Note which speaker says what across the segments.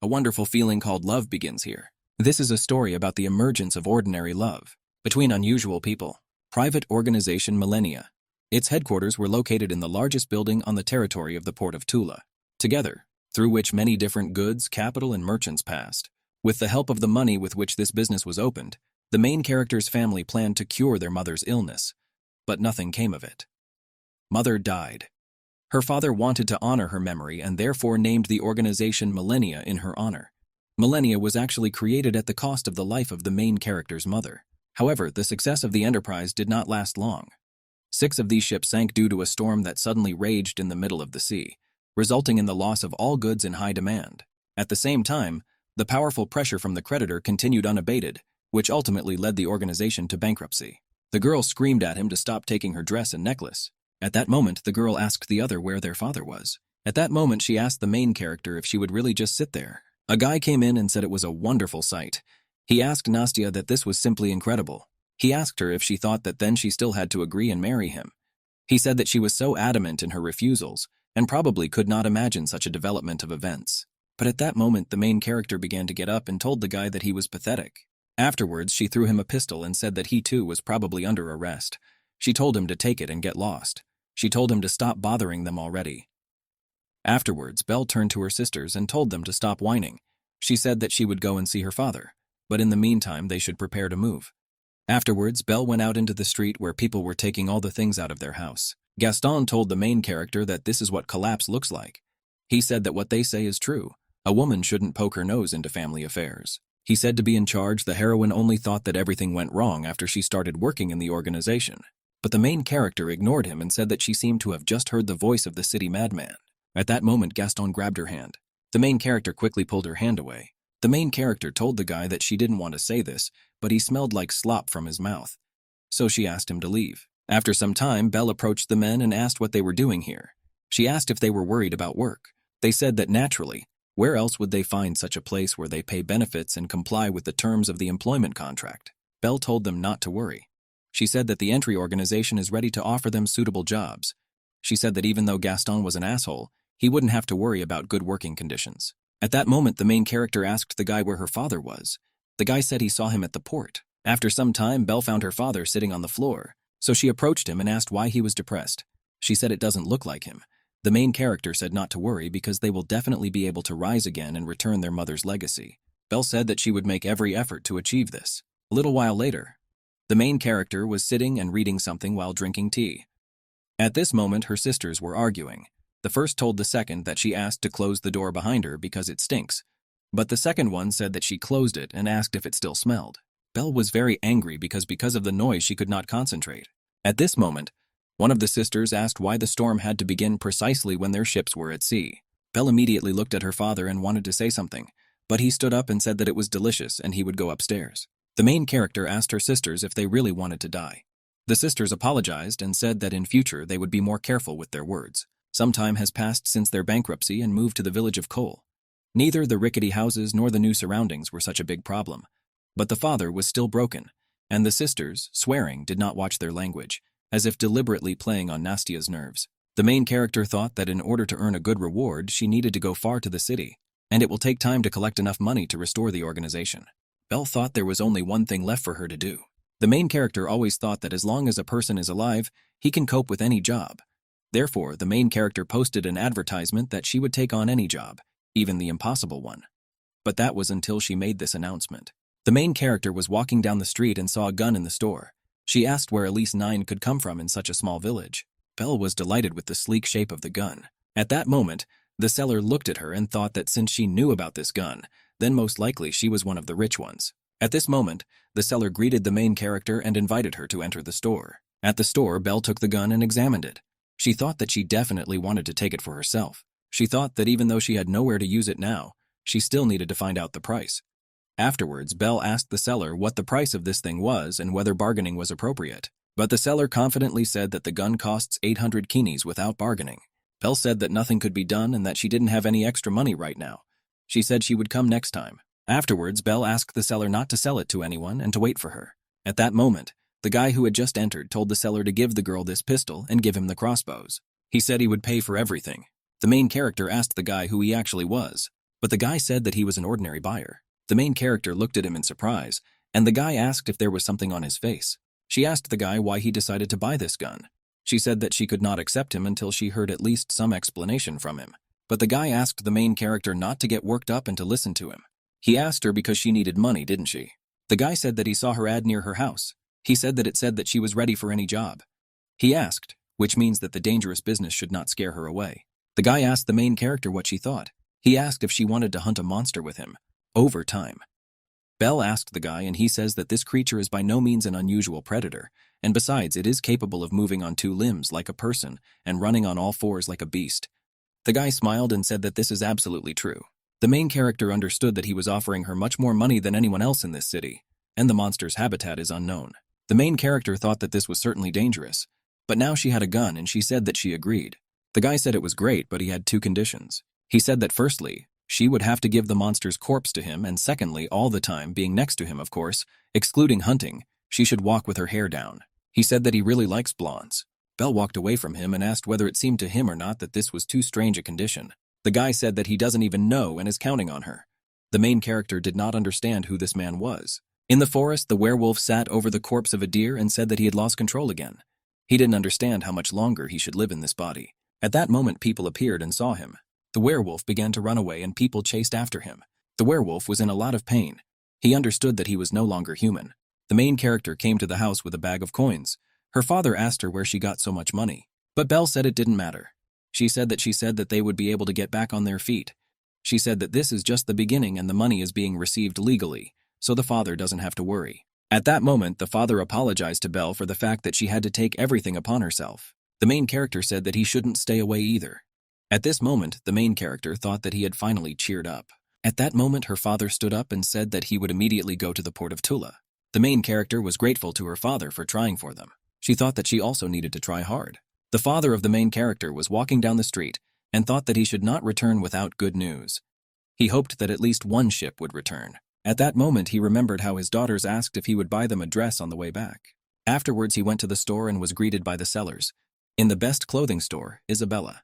Speaker 1: A wonderful feeling called love begins here. This is a story about the emergence of ordinary love between unusual people. Private organization Millennia. Its headquarters were located in the largest building on the territory of the port of Tula. Together, through which many different goods, capital, and merchants passed. With the help of the money with which this business was opened, the main character's family planned to cure their mother's illness, but nothing came of it. Mother died. Her father wanted to honor her memory and therefore named the organization Millennia in her honor. Millennia was actually created at the cost of the life of the main character's mother. However, the success of the enterprise did not last long. 6 of these ships sank due to a storm that suddenly raged in the middle of the sea, resulting in the loss of all goods in high demand. At the same time, the powerful pressure from the creditor continued unabated, which ultimately led the organization to bankruptcy. The girl screamed at him to stop taking her dress and necklace. At that moment, the girl asked the other where their father was. At that moment, she asked the main character if she would really just sit there. A guy came in and said it was a wonderful sight. He asked Nastya that this was simply incredible. He asked her if she thought that then she still had to agree and marry him. He said that she was so adamant in her refusals and probably could not imagine such a development of events. But at that moment, the main character began to get up and told the guy that he was pathetic. Afterwards, she threw him a pistol and said that he too was probably under arrest. She told him to take it and get lost. She told him to stop bothering them already. Afterwards, Belle turned to her sisters and told them to stop whining. She said that she would go and see her father, but in the meantime they should prepare to move. Afterwards, Belle went out into the street where people were taking all the things out of their house. Gaston told the main character that this is what collapse looks like. He said that what they say is true. A woman shouldn't poke her nose into family affairs. He said to be in charge, the heroine only thought that everything went wrong after she started working in the organization. But the main character ignored him and said that she seemed to have just heard the voice of the city madman. At that moment, Gaston grabbed her hand. The main character quickly pulled her hand away. The main character told the guy that she didn't want to say this, but he smelled like slop from his mouth. So she asked him to leave. After some time, Belle approached the men and asked what they were doing here. She asked if they were worried about work. They said that naturally, where else would they find such a place where they pay benefits and comply with the terms of the employment contract? Belle told them not to worry. She said that the entry organization is ready to offer them suitable jobs. She said that even though Gaston was an asshole, he wouldn't have to worry about good working conditions. At that moment, the main character asked the guy where her father was. The guy said he saw him at the port. After some time, Belle found her father sitting on the floor, so she approached him and asked why he was depressed. She said it doesn't look like him. The main character said not to worry because they will definitely be able to rise again and return their mother's legacy. Belle said that she would make every effort to achieve this. A little while later, the main character was sitting and reading something while drinking tea. At this moment, her sisters were arguing. The first told the second that she asked to close the door behind her because it stinks, but the second one said that she closed it and asked if it still smelled. Belle was very angry because of the noise she could not concentrate. At this moment, one of the sisters asked why the storm had to begin precisely when their ships were at sea. Belle immediately looked at her father and wanted to say something, but he stood up and said that it was delicious and he would go upstairs. The main character asked her sisters if they really wanted to die. The sisters apologized and said that in future they would be more careful with their words. Some time has passed since their bankruptcy and moved to the village of Cole. Neither the rickety houses nor the new surroundings were such a big problem. But the father was still broken, and the sisters, swearing, did not watch their language, as if deliberately playing on Nastya's nerves. The main character thought that in order to earn a good reward, she needed to go far to the city, and it will take time to collect enough money to restore the organization. Belle thought there was only one thing left for her to do. The main character always thought that as long as a person is alive, he can cope with any job. Therefore, the main character posted an advertisement that she would take on any job, even the impossible one. But that was until she made this announcement. The main character was walking down the street and saw a gun in the store. She asked where at least 9 could come from in such a small village. Belle was delighted with the sleek shape of the gun. At that moment, the seller looked at her and thought that since she knew about this gun, then most likely she was one of the rich ones. At this moment, the seller greeted the main character and invited her to enter the store. At the store, Belle took the gun and examined it. She thought that she definitely wanted to take it for herself. She thought that even though she had nowhere to use it now, she still needed to find out the price. Afterwards, Belle asked the seller what the price of this thing was and whether bargaining was appropriate. But the seller confidently said that the gun costs 800 guineas without bargaining. Belle said that nothing could be done and that she didn't have any extra money right now. She said she would come next time. Afterwards, Belle asked the seller not to sell it to anyone and to wait for her. At that moment, the guy who had just entered told the seller to give the girl this pistol and give him the crossbows. He said he would pay for everything. The main character asked the guy who he actually was. but the guy said that he was an ordinary buyer. The main character looked at him in surprise, and the guy asked if there was something on his face. She asked the guy why he decided to buy this gun. She said that she could not accept him until she heard at least some explanation from him. But the guy asked the main character not to get worked up and to listen to him. He asked her because she needed money, didn't she? The guy said that he saw her ad near her house. He said that it said that she was ready for any job. He asked, which means that the dangerous business should not scare her away. The guy asked the main character what she thought. He asked if she wanted to hunt a monster with him. Over time. Belle asked the guy, and he says that this creature is by no means an unusual predator, and besides, it is capable of moving on two limbs like a person and running on all fours like a beast. The guy smiled and said that this is absolutely true. The main character understood that he was offering her much more money than anyone else in this city, and the monster's habitat is unknown. The main character thought that this was certainly dangerous, but now she had a gun and she said that she agreed. The guy said it was great, but he had two conditions. He said that firstly, she would have to give the monster's corpse to him, and secondly, all the time being next to him, of course, excluding hunting, she should walk with her hair down. He said that he really likes blondes. Belle walked away from him and asked whether it seemed to him or not that this was too strange a condition. The guy said that he doesn't even know and is counting on her. The main character did not understand who this man was. In the forest, the werewolf sat over the corpse of a deer and said that he had lost control again. He didn't understand how much longer he should live in this body. At that moment, people appeared and saw him. The werewolf began to run away and people chased after him. The werewolf was in a lot of pain. He understood that he was no longer human. The main character came to the house with a bag of coins. Her father asked her where she got so much money, but Belle said it didn't matter. She said that they would be able to get back on their feet. She said that this is just the beginning and the money is being received legally, so the father doesn't have to worry. At that moment, the father apologized to Belle for the fact that she had to take everything upon herself. The main character said that he shouldn't stay away either. At this moment, the main character thought that he had finally cheered up. At that moment, her father stood up and said that he would immediately go to the port of Tula. The main character was grateful to her father for trying for them. She thought that she also needed to try hard. The father of the main character was walking down the street and thought that he should not return without good news. He hoped that at least one ship would return. At that moment, he remembered how his daughters asked if he would buy them a dress on the way back. Afterwards, he went to the store and was greeted by the sellers. In the best clothing store, Isabella.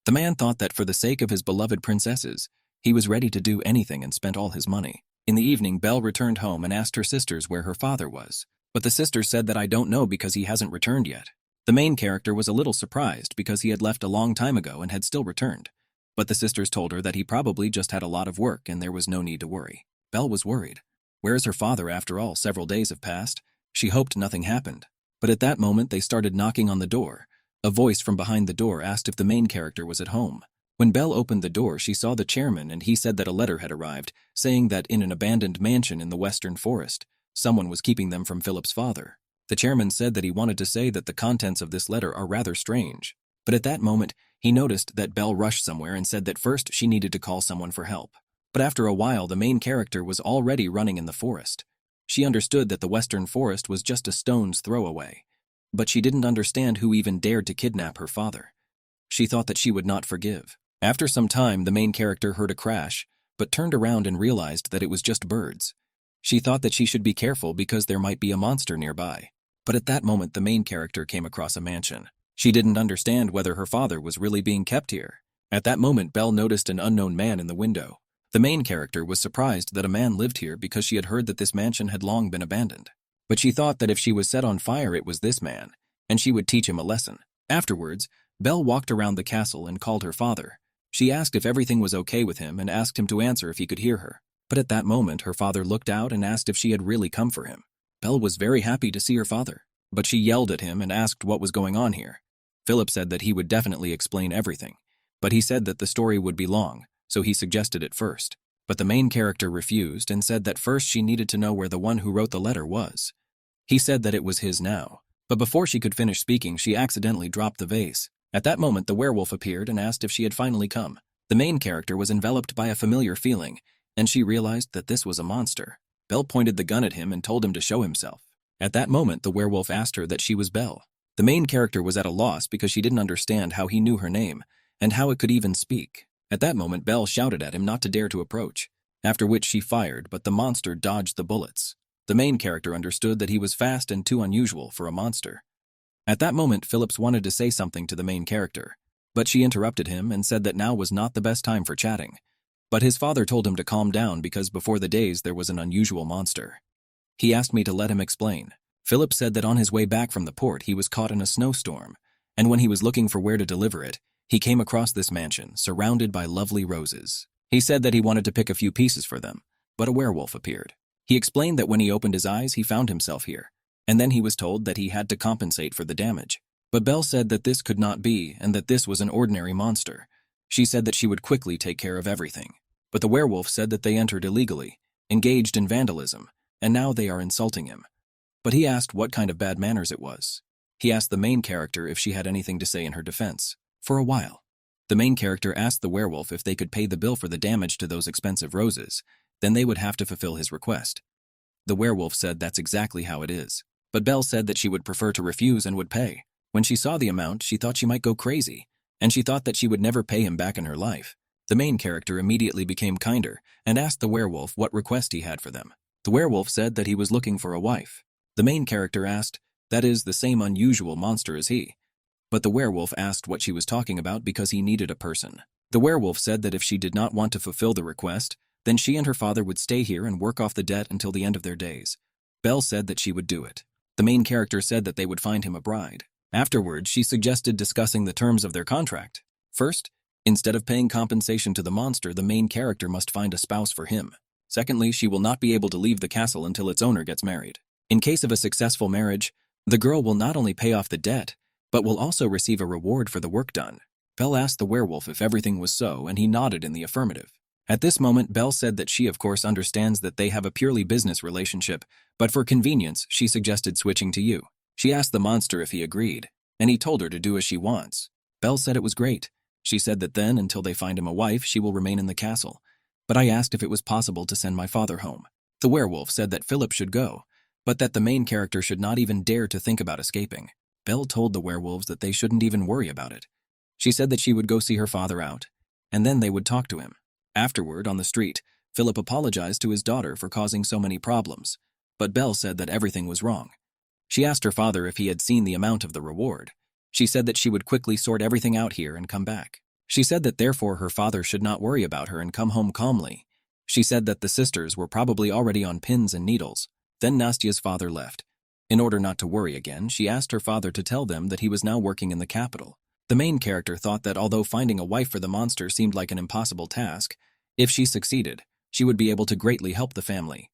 Speaker 1: The man thought that for the sake of his beloved princesses, he was ready to do anything and spent all his money. In the evening, Belle returned home and asked her sisters where her father was. But the sisters said that I don't know because he hasn't returned yet. The main character was a little surprised because he had left a long time ago and had still returned. But the sisters told her that he probably just had a lot of work and there was no need to worry. Belle was worried. Where is her father after all? Several days have passed. She hoped nothing happened. But at that moment, they started knocking on the door. A voice from behind the door asked if the main character was at home. When Belle opened the door, she saw the chairman and he said that a letter had arrived, saying that in an abandoned mansion in the western forest, someone was keeping them from Philip's father. The chairman said that he wanted to say that the contents of this letter are rather strange. But at that moment, he noticed that Belle rushed somewhere and said that first she needed to call someone for help. But after a while, the main character was already running in the forest. She understood that the western forest was just a stone's throw away. But she didn't understand who even dared to kidnap her father. She thought that she would not forgive. After some time, the main character heard a crash, but turned around and realized that it was just birds. She thought that she should be careful because there might be a monster nearby. But at that moment, the main character came across a mansion. She didn't understand whether her father was really being kept here. At that moment, Belle noticed an unknown man in the window. The main character was surprised that a man lived here because she had heard that this mansion had long been abandoned. But she thought that if she was set on fire, it was this man, and she would teach him a lesson. Afterwards, Belle walked around the castle and called her father. She asked if everything was okay with him and asked him to answer if he could hear her. But at that moment, her father looked out and asked if she had really come for him. Belle was very happy to see her father, but she yelled at him and asked what was going on here. Philip said that he would definitely explain everything, but he said that the story would be long, so he suggested it first. But the main character refused and said that first she needed to know where the one who wrote the letter was. He said that it was his now, but before she could finish speaking, she accidentally dropped the vase. At that moment, the werewolf appeared and asked if she had finally come. The main character was enveloped by a familiar feeling, and she realized that this was a monster. Belle pointed the gun at him and told him to show himself. At that moment, the werewolf asked her that she was Belle. The main character was at a loss because she didn't understand how he knew her name and how it could even speak. At that moment, Belle shouted at him not to dare to approach, after which she fired, but the monster dodged the bullets. The main character understood that he was fast and too unusual for a monster. At that moment, Phillips wanted to say something to the main character, but she interrupted him and said that now was not the best time for chatting. But his father told him to calm down because before the days there was an unusual monster. He asked me to let him explain. Philip said that on his way back from the port he was caught in a snowstorm, and when he was looking for where to deliver it, he came across this mansion surrounded by lovely roses. He said that he wanted to pick a few pieces for them, but a werewolf appeared. He explained that when he opened his eyes he found himself here, and then he was told that he had to compensate for the damage. But Belle said that this could not be and that this was an ordinary monster. She said that she would quickly take care of everything. But the werewolf said that they entered illegally, engaged in vandalism, and now they are insulting him. But he asked what kind of bad manners it was. He asked the main character if she had anything to say in her defense. For a while, the main character asked the werewolf if they could pay the bill for the damage to those expensive roses, then they would have to fulfill his request. The werewolf said that's exactly how it is. But Belle said that she would prefer to refuse and would pay. When she saw the amount, she thought she might go crazy, and she thought that she would never pay him back in her life. The main character immediately became kinder and asked the werewolf what request he had for them. The werewolf said that he was looking for a wife. The main character asked, that is the same unusual monster as he. But the werewolf asked what she was talking about because he needed a person. The werewolf said that if she did not want to fulfill the request, then she and her father would stay here and work off the debt until the end of their days. Belle said that she would do it. The main character said that they would find him a bride. Afterwards, she suggested discussing the terms of their contract. First, instead of paying compensation to the monster, the main character must find a spouse for him. Secondly, she will not be able to leave the castle until its owner gets married. In case of a successful marriage, the girl will not only pay off the debt, but will also receive a reward for the work done. Belle asked the werewolf if everything was so, and he nodded in the affirmative. At this moment, Belle said that she of course understands that they have a purely business relationship, but for convenience, she suggested switching to you. She asked the monster if he agreed, and he told her to do as she wants. Belle said it was great. She said that then, until they find him a wife, she will remain in the castle. But I asked if it was possible to send my father home. The werewolf said that Philip should go, but that the main character should not even dare to think about escaping. Belle told the werewolves that they shouldn't even worry about it. She said that she would go see her father out, and then they would talk to him. Afterward, on the street, Philip apologized to his daughter for causing so many problems, but Belle said that everything was wrong. She asked her father if he had seen the amount of the reward. She said that she would quickly sort everything out here and come back. She said that therefore her father should not worry about her and come home calmly. She said that the sisters were probably already on pins and needles. Then Nastya's father left. In order not to worry again, she asked her father to tell them that he was now working in the capital. The main character thought that although finding a wife for the monster seemed like an impossible task, if she succeeded, she would be able to greatly help the family.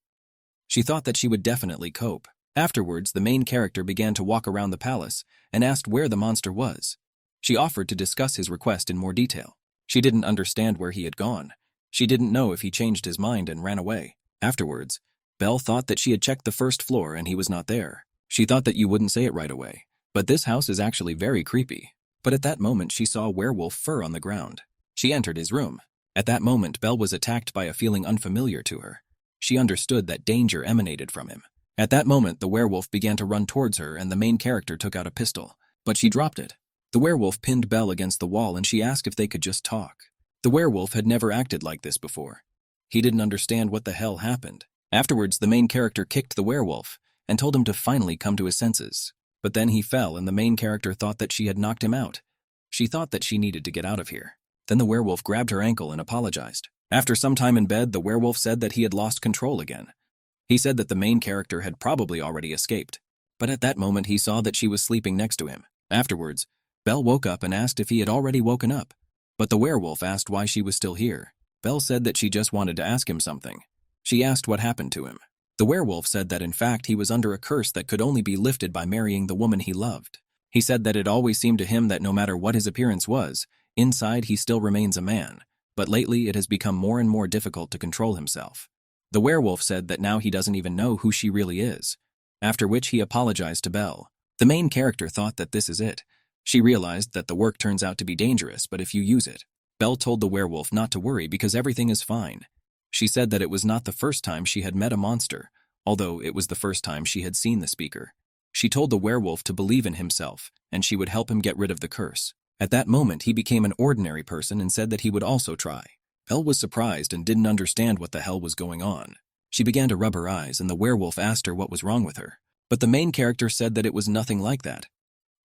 Speaker 1: She thought that she would definitely cope. Afterwards, the main character began to walk around the palace and asked where the monster was. She offered to discuss his request in more detail. She didn't understand where he had gone. She didn't know if he changed his mind and ran away. Afterwards, Belle thought that she had checked the first floor and he was not there. She thought that you wouldn't say it right away. But this house is actually very creepy. But at that moment she saw werewolf fur on the ground. She entered his room. At that moment Belle was attacked by a feeling unfamiliar to her. She understood that danger emanated from him. At that moment the werewolf began to run towards her and the main character took out a pistol. But she dropped it. The werewolf pinned Belle against the wall and she asked if they could just talk. The werewolf had never acted like this before. He didn't understand what the hell happened. Afterwards the main character kicked the werewolf and told him to finally come to his senses. But then he fell and the main character thought that she had knocked him out. She thought that she needed to get out of here. Then the werewolf grabbed her ankle and apologized. After some time in bed, the werewolf said that he had lost control again. He said that the main character had probably already escaped. But at that moment he saw that she was sleeping next to him. Afterwards, Belle woke up and asked if he had already woken up. But the werewolf asked why she was still here. Belle said that she just wanted to ask him something. She asked what happened to him. The werewolf said that in fact he was under a curse that could only be lifted by marrying the woman he loved. He said that it always seemed to him that no matter what his appearance was, inside he still remains a man, but lately it has become more and more difficult to control himself. The werewolf said that now he doesn't even know who she really is, after which he apologized to Belle. The main character thought that this is it. She realized that the work turns out to be dangerous, but if you use it. Belle told the werewolf not to worry because everything is fine. She said that it was not the first time she had met a monster, although it was the first time she had seen the speaker. She told the werewolf to believe in himself, and she would help him get rid of the curse. At that moment, he became an ordinary person and said that he would also try. Belle was surprised and didn't understand what the hell was going on. She began to rub her eyes, and the werewolf asked her what was wrong with her. But the main character said that it was nothing like that.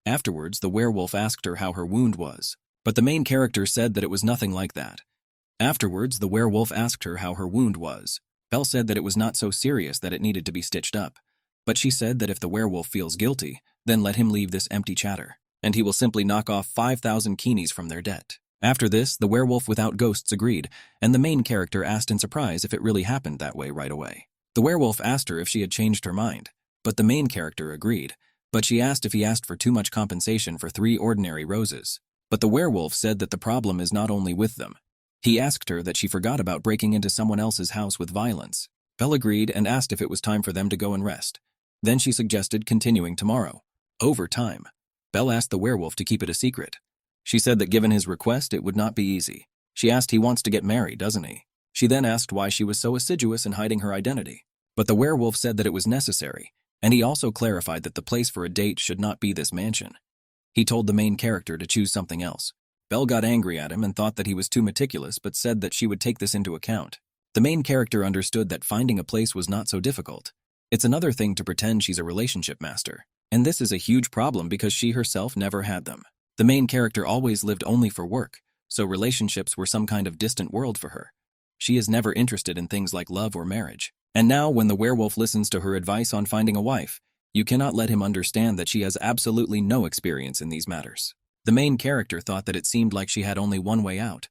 Speaker 1: Afterwards, the werewolf asked her how her wound was. But the main character said that it was nothing like that. Afterwards, the werewolf asked her how her wound was. Belle said that it was not so serious that it needed to be stitched up. But she said that if the werewolf feels guilty, then let him leave this empty chatter, and he will simply knock off 5,000 keenies from their debt. After this, the werewolf without ghosts agreed, and the main character asked in surprise if it really happened that way right away. The werewolf asked her if she had changed her mind, but the main character agreed, but she asked if he asked for too much compensation for 3 ordinary roses. But the werewolf said that the problem is not only with them. He asked her that she forgot about breaking into someone else's house with violence. Belle agreed and asked if it was time for them to go and rest. Then she suggested continuing tomorrow. Over time, Belle asked the werewolf to keep it a secret. She said that given his request, it would not be easy. She asked he wants to get married, doesn't he? She then asked why she was so assiduous in hiding her identity. But the werewolf said that it was necessary, and he also clarified that the place for a date should not be this mansion. He told the main character to choose something else. Belle got angry at him and thought that he was too meticulous, but said that she would take this into account. The main character understood that finding a place was not so difficult. It's another thing to pretend she's a relationship master, and this is a huge problem because she herself never had them. The main character always lived only for work, so relationships were some kind of distant world for her. She is never interested in things like love or marriage. And now, when the werewolf listens to her advice on finding a wife, you cannot let him understand that she has absolutely no experience in these matters. The main character thought that it seemed like she had only one way out.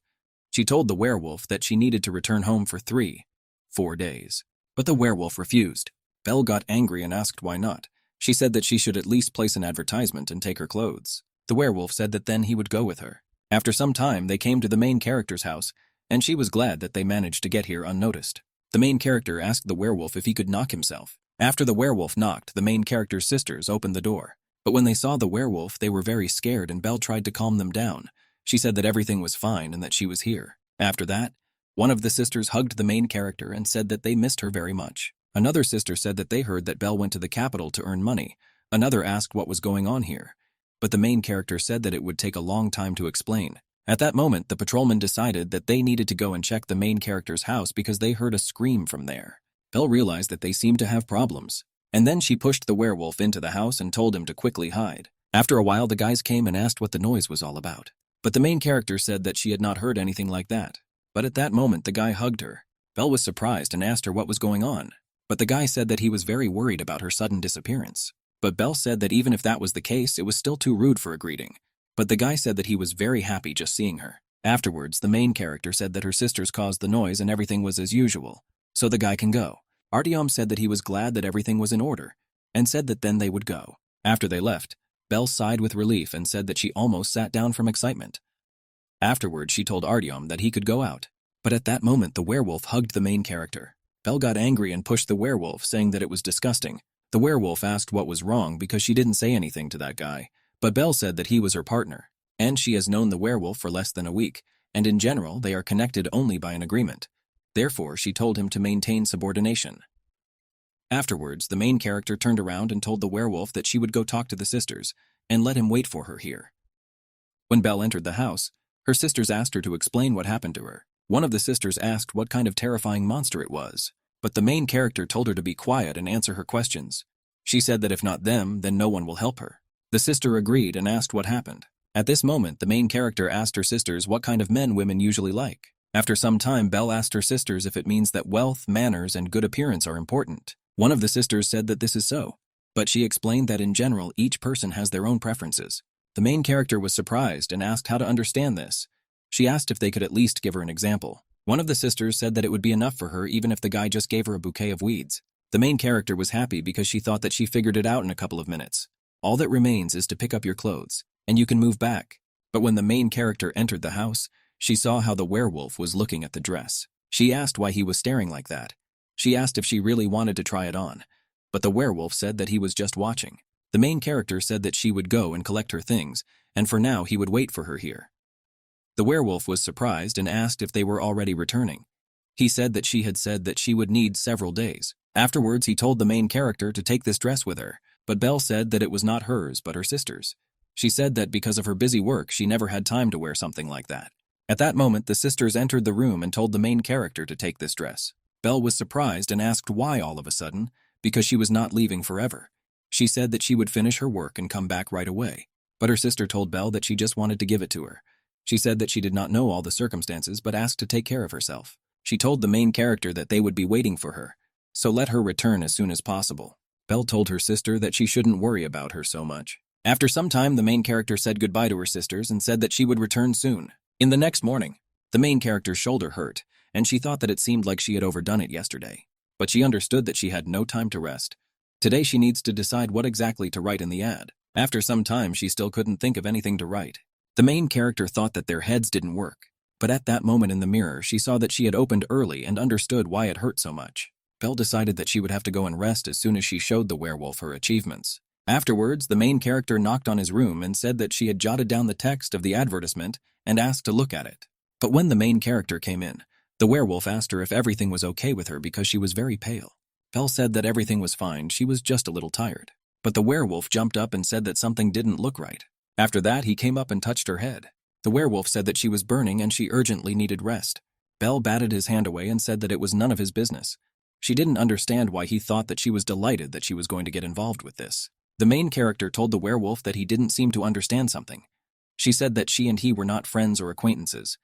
Speaker 1: She told the werewolf that she needed to return home for 4 days. But the werewolf refused. Belle got angry and asked why not. She said that she should at least place an advertisement and take her clothes. The werewolf said that then he would go with her. After some time, they came to the main character's house, and she was glad that they managed to get here unnoticed. The main character asked the werewolf if he could knock himself. After the werewolf knocked, the main character's sisters opened the door. But when they saw the werewolf, they were very scared, and Belle tried to calm them down. She said that everything was fine and that she was here. After that, one of the sisters hugged the main character and said that they missed her very much. Another sister said that they heard that Belle went to the capital to earn money. Another asked what was going on here. But the main character said that it would take a long time to explain. At that moment, the patrolman decided that they needed to go and check the main character's house because they heard a scream from there. Belle realized that they seemed to have problems, and then she pushed the werewolf into the house and told him to quickly hide. After a while, the guys came and asked what the noise was all about. But the main character said that she had not heard anything like that. But at that moment, the guy hugged her. Belle was surprised and asked her what was going on. But the guy said that he was very worried about her sudden disappearance. But Belle said that even if that was the case, it was still too rude for a greeting. But the guy said that he was very happy just seeing her. Afterwards, the main character said that her sisters caused the noise and everything was as usual. So the guy can go. Artyom said that he was glad that everything was in order, and said that then they would go. After they left, Belle sighed with relief and said that she almost sat down from excitement. Afterwards, she told Artyom that he could go out. But at that moment, the werewolf hugged the main character. Belle got angry and pushed the werewolf, saying that it was disgusting. The werewolf asked what was wrong because she didn't say anything to that guy, but Belle said that he was her partner, and she has known the werewolf for less than a week, and in general, they are connected only by an agreement. Therefore, she told him to maintain subordination. Afterwards, the main character turned around and told the werewolf that she would go talk to the sisters, and let him wait for her here. When Belle entered the house, her sisters asked her to explain what happened to her. One of the sisters asked what kind of terrifying monster it was. But the main character told her to be quiet and answer her questions. She said that if not them, then no one will help her. The sister agreed and asked what happened. At this moment, the main character asked her sisters what kind of men women usually like. After some time, Belle asked her sisters if it means that wealth, manners, and good appearance are important. One of the sisters said that this is so, but she explained that in general, each person has their own preferences. The main character was surprised and asked how to understand this. She asked if they could at least give her an example. One of the sisters said that it would be enough for her even if the guy just gave her a bouquet of weeds. The main character was happy because she thought that she figured it out in a couple of minutes. All that remains is to pick up your clothes, and you can move back. But when the main character entered the house, she saw how the werewolf was looking at the dress. She asked why he was staring like that. She asked if she really wanted to try it on, but the werewolf said that he was just watching. The main character said that she would go and collect her things, and for now he would wait for her here. The werewolf was surprised and asked if they were already returning. He said that she had said that she would need several days. Afterwards, he told the main character to take this dress with her, but Belle said that it was not hers but her sister's. She said that because of her busy work, she never had time to wear something like that. At that moment, the sisters entered the room and told the main character to take this dress. Belle was surprised and asked why all of a sudden, because she was not leaving forever. She said that she would finish her work and come back right away, but her sister told Belle that she just wanted to give it to her. She said that she did not know all the circumstances but asked to take care of herself. She told the main character that they would be waiting for her, so let her return as soon as possible. Belle told her sister that she shouldn't worry about her so much. After some time, the main character said goodbye to her sisters and said that she would return soon. In the next morning, the main character's shoulder hurt, and she thought that it seemed like she had overdone it yesterday. But she understood that she had no time to rest. Today she needs to decide what exactly to write in the ad. After some time, she still couldn't think of anything to write. The main character thought that their heads didn't work. But at that moment in the mirror, she saw that she had opened early and understood why it hurt so much. Belle decided that she would have to go and rest as soon as she showed the werewolf her achievements. Afterwards, the main character knocked on his room and said that she had jotted down the text of the advertisement and asked to look at it. But when the main character came in, the werewolf asked her if everything was okay with her because she was very pale. Belle said that everything was fine, she was just a little tired. But the werewolf jumped up and said that something didn't look right. After that, he came up and touched her head. The werewolf said that she was burning and she urgently needed rest. Belle batted his hand away and said that it was none of his business. She didn't understand why he thought that she was delighted that she was going to get involved with this. The main character told the werewolf that he didn't seem to understand something. She said that she and he were not friends or acquaintances.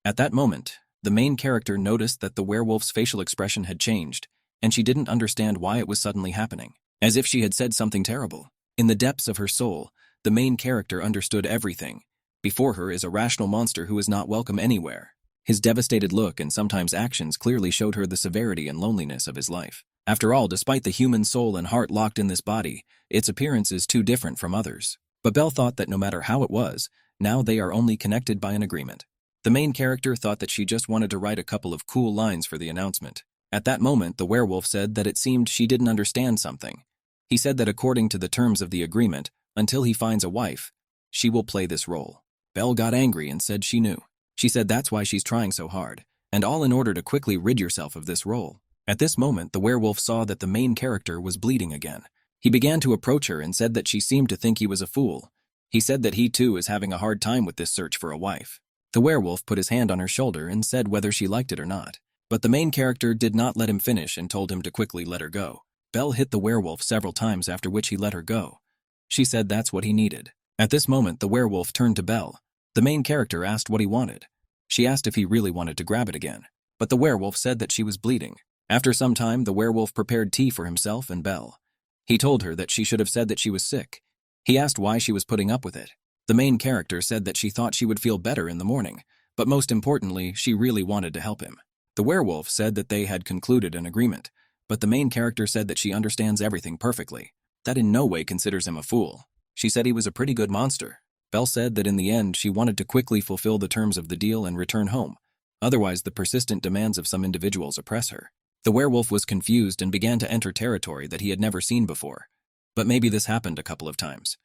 Speaker 1: At that moment, the main character noticed that the werewolf's facial expression had changed, and she didn't understand why it was suddenly happening, as if she had said something terrible. In the depths of her soul, the main character understood everything. Before her is a rational monster who is not welcome anywhere. His devastated look and sometimes actions clearly showed her the severity and loneliness of his life. After all, despite the human soul and heart locked in this body, its appearance is too different from others. But Belle thought that no matter how it was, now they are only connected by an agreement. The main character thought that she just wanted to write a couple of cool lines for the announcement. At that moment, the werewolf said that it seemed she didn't understand something. He said that according to the terms of the agreement, until he finds a wife, she will play this role. Belle got angry and said she knew. She said that's why she's trying so hard, and all in order to quickly rid yourself of this role. At this moment, the werewolf saw that the main character was bleeding again. He began to approach her and said that she seemed to think he was a fool. He said that he too is having a hard time with this search for a wife. The werewolf put his hand on her shoulder and said whether she liked it or not. But the main character did not let him finish and told him to quickly let her go. Belle hit the werewolf several times, after which he let her go. She said that's what he needed. At this moment, the werewolf turned to Belle. The main character asked what he wanted. She asked if he really wanted to grab it again, but the werewolf said that she was bleeding. After some time, the werewolf prepared tea for himself and Belle. He told her that she should have said that she was sick. He asked why she was putting up with it. The main character said that she thought she would feel better in the morning, but most importantly, she really wanted to help him. The werewolf said that they had concluded an agreement, but the main character said that she understands everything perfectly, that in no way considers him a fool. She said he was a pretty good monster. Belle said that in the end, she wanted to quickly fulfill the terms of the deal and return home. Otherwise, the persistent demands of some individuals oppress her. The werewolf was confused and began to enter territory that he had never seen before. But maybe this happened a couple of times.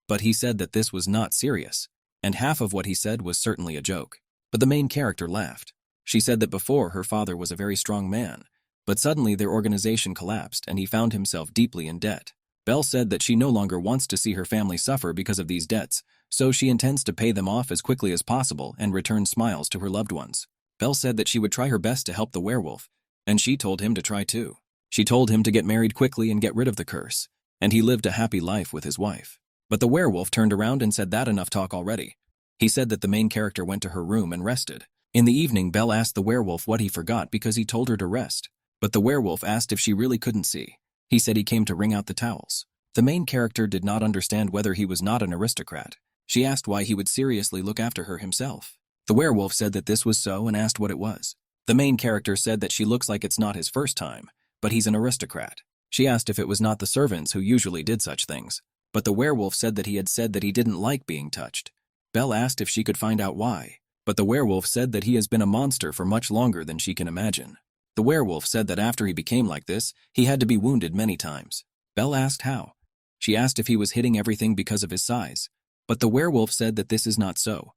Speaker 1: But he said that this was not serious, and half of what he said was certainly a joke. But the main character laughed. She said that before, her father was a very strong man, but suddenly their organization collapsed and he found himself deeply in debt. Belle said that she no longer wants to see her family suffer because of these debts, so she intends to pay them off as quickly as possible and return smiles to her loved ones. Belle said that she would try her best to help the werewolf, and she told him to try too. She told him to get married quickly and get rid of the curse, and he lived a happy life with his wife. But the werewolf turned around and said that enough talk already. He said that the main character went to her room and rested. In the evening, Belle asked the werewolf what he forgot because he told her to rest. But the werewolf asked if she really couldn't see. He said he came to wring out the towels. The main character did not understand whether he was not an aristocrat. She asked why he would seriously look after her himself. The werewolf said that this was so and asked what it was. The main character said that she looks like it's not his first time, but he's an aristocrat. She asked if it was not the servants who usually did such things. But the werewolf said that he had said that he didn't like being touched. Belle asked if she could find out why. But the werewolf said that he has been a monster for much longer than she can imagine. The werewolf said that after he became like this, he had to be wounded many times. Belle asked how. She asked if he was hitting everything because of his size. But the werewolf said that this is not so.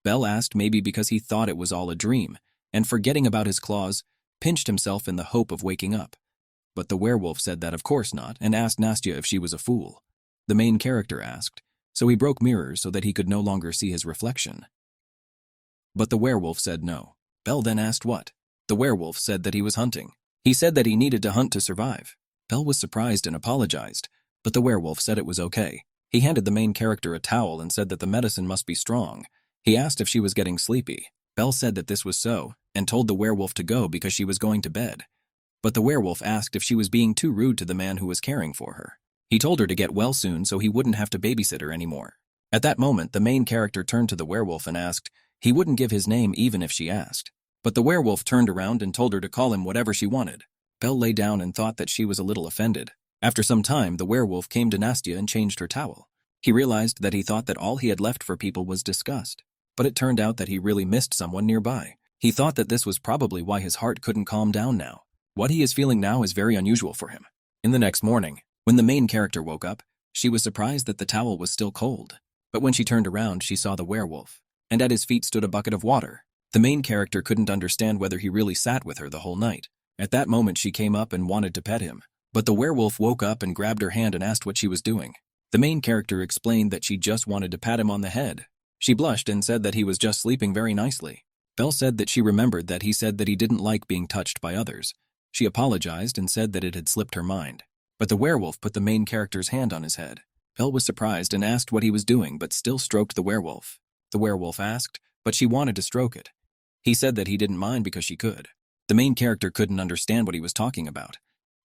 Speaker 1: Belle asked maybe because he thought it was all a dream, and forgetting about his claws, pinched himself in the hope of waking up. But the werewolf said that of course not, and asked Nastya if she was a fool. The main character asked, so he broke mirrors so that he could no longer see his reflection. But the werewolf said no. Belle then asked what. The werewolf said that he was hunting. He said that he needed to hunt to survive. Belle was surprised and apologized, but the werewolf said it was okay. He handed the main character a towel and said that the medicine must be strong, He asked if she was getting sleepy. Belle said that this was so, and told the werewolf to go because she was going to bed. But the werewolf asked if she was being too rude to the man who was caring for her. He told her to get well soon so he wouldn't have to babysit her anymore. At that moment, the main character turned to the werewolf and asked he wouldn't give his name even if she asked. But the werewolf turned around and told her to call him whatever she wanted. Belle lay down and thought that she was a little offended. After some time, the werewolf came to Nastia and changed her towel. He realized that he thought that all he had left for people was disgust. But it turned out that he really missed someone nearby. He thought that this was probably why his heart couldn't calm down now. What he is feeling now is very unusual for him. In the next morning, when the main character woke up, she was surprised that the towel was still cold. But when she turned around, she saw the werewolf, and at his feet stood a bucket of water. The main character couldn't understand whether he really sat with her the whole night. At that moment, she came up and wanted to pet him. But the werewolf woke up and grabbed her hand and asked what she was doing. The main character explained that she just wanted to pat him on the head. She blushed and said that he was just sleeping very nicely. Belle said that she remembered that he said that he didn't like being touched by others. She apologized and said that it had slipped her mind. But the werewolf put the main character's hand on his head. Belle was surprised and asked what he was doing but still stroked the werewolf. The werewolf asked, but she wanted to stroke it. He said that he didn't mind because she could. The main character couldn't understand what he was talking about.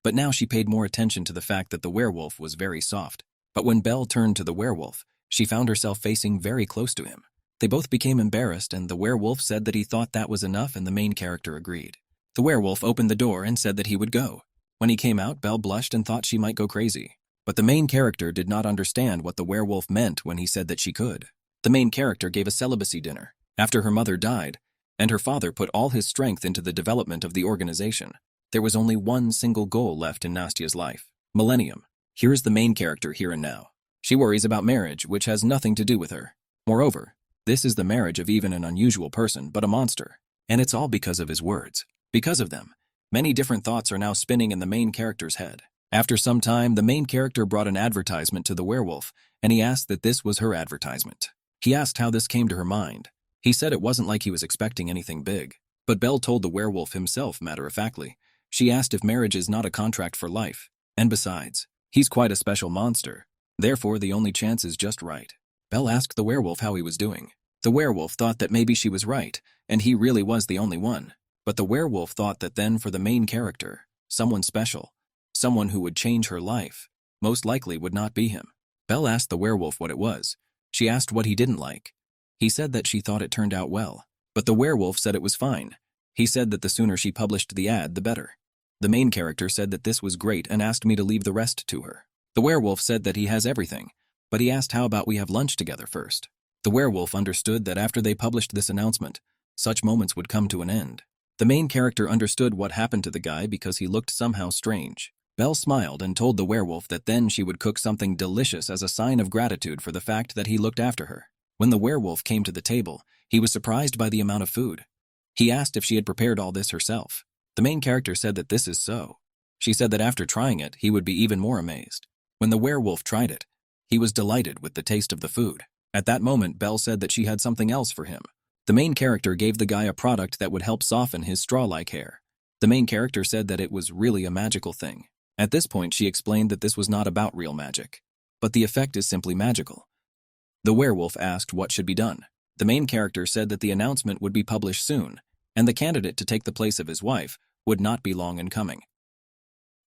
Speaker 1: But now she paid more attention to the fact that the werewolf was very soft. But when Belle turned to the werewolf, she found herself facing very close to him. They both became embarrassed and the werewolf said that he thought that was enough and the main character agreed. The werewolf opened the door and said that he would go. When he came out, Belle blushed and thought she might go crazy. But the main character did not understand what the werewolf meant when he said that she could. The main character gave a celibacy dinner after her mother died, and her father put all his strength into the development of the organization. There was only one single goal left in Nastia's life: millennium. Here is the main character here and now. She worries about marriage, which has nothing to do with her. Moreover, this is the marriage of even an unusual person, but a monster. And it's all because of his words. Because of them, many different thoughts are now spinning in the main character's head. After some time, the main character brought an advertisement to the werewolf, and he asked that this was her advertisement. He asked how this came to her mind. He said it wasn't like he was expecting anything big. But Belle told the werewolf himself matter-of-factly. She asked if marriage is not a contract for life. And besides, he's quite a special monster. Therefore, the only chance is just right. Belle asked the werewolf how he was doing. The werewolf thought that maybe she was right, and he really was the only one. But the werewolf thought that then for the main character, someone special, someone who would change her life, most likely would not be him. Belle asked the werewolf what it was. She asked what he didn't like. He said that she thought it turned out well. But the werewolf said it was fine. He said that the sooner she published the ad, the better. The main character said that this was great and asked me to leave the rest to her. The werewolf said that he has everything, but he asked how about we have lunch together first. The werewolf understood that after they published this announcement, such moments would come to an end. The main character understood what happened to the guy because he looked somehow strange. Belle smiled and told the werewolf that then she would cook something delicious as a sign of gratitude for the fact that he looked after her. When the werewolf came to the table, he was surprised by the amount of food. He asked if she had prepared all this herself. The main character said that this is so. She said that after trying it, he would be even more amazed. When the werewolf tried it, he was delighted with the taste of the food. At that moment, Belle said that she had something else for him. The main character gave the guy a product that would help soften his straw-like hair. The main character said that it was really a magical thing. At this point, she explained that this was not about real magic, but the effect is simply magical. The werewolf asked what should be done. The main character said that the announcement would be published soon, and the candidate to take the place of his wife would not be long in coming.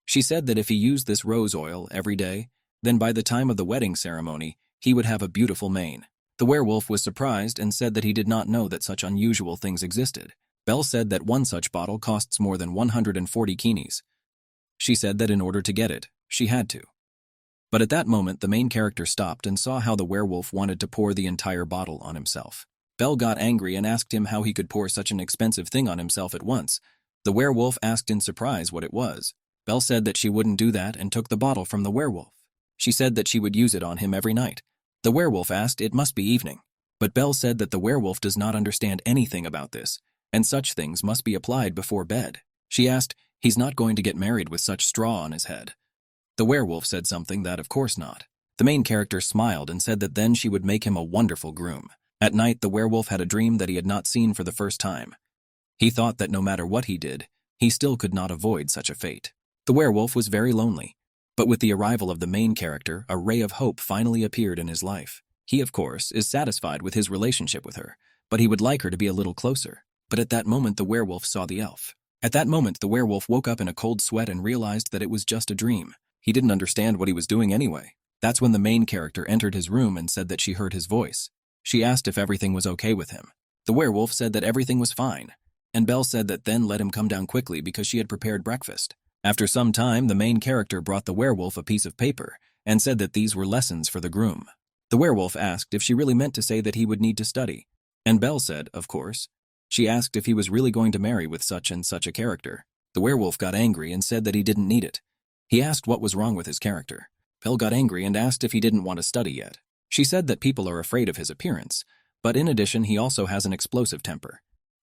Speaker 1: She said that if he used this rose oil every day, then by the time of the wedding ceremony, he would have a beautiful mane. The werewolf was surprised and said that he did not know that such unusual things existed. Belle said that one such bottle costs more than 140 guineas. She said that in order to get it, she had to. But at that moment, the main character stopped and saw how the werewolf wanted to pour the entire bottle on himself. Belle got angry and asked him how he could pour such an expensive thing on himself at once. The werewolf asked in surprise what it was. Belle said that she wouldn't do that and took the bottle from the werewolf. She said that she would use it on him every night. The werewolf asked it must be evening. But Belle said that the werewolf does not understand anything about this, and such things must be applied before bed. She asked, he's not going to get married with such straw on his head. The werewolf said something that of course not. The main character smiled and said that then she would make him a wonderful groom. At night, the werewolf had a dream that he had not seen for the first time. He thought that no matter what he did, he still could not avoid such a fate. The werewolf was very lonely, but with the arrival of the main character, a ray of hope finally appeared in his life. He, of course, is satisfied with his relationship with her, but he would like her to be a little closer. But at that moment, the werewolf saw the elf. At that moment, the werewolf woke up in a cold sweat and realized that it was just a dream. He didn't understand what he was doing anyway. That's when the main character entered his room and said that she heard his voice. She asked if everything was okay with him. The werewolf said that everything was fine, and Belle said that then let him come down quickly because she had prepared breakfast. After some time, the main character brought the werewolf a piece of paper and said that these were lessons for the groom. The werewolf asked if she really meant to say that he would need to study, and Belle said, of course. She asked if he was really going to marry with such and such a character. The werewolf got angry and said that he didn't need it. He asked what was wrong with his character. Belle got angry and asked if he didn't want to study yet. She said that people are afraid of his appearance, but in addition he also has an explosive temper.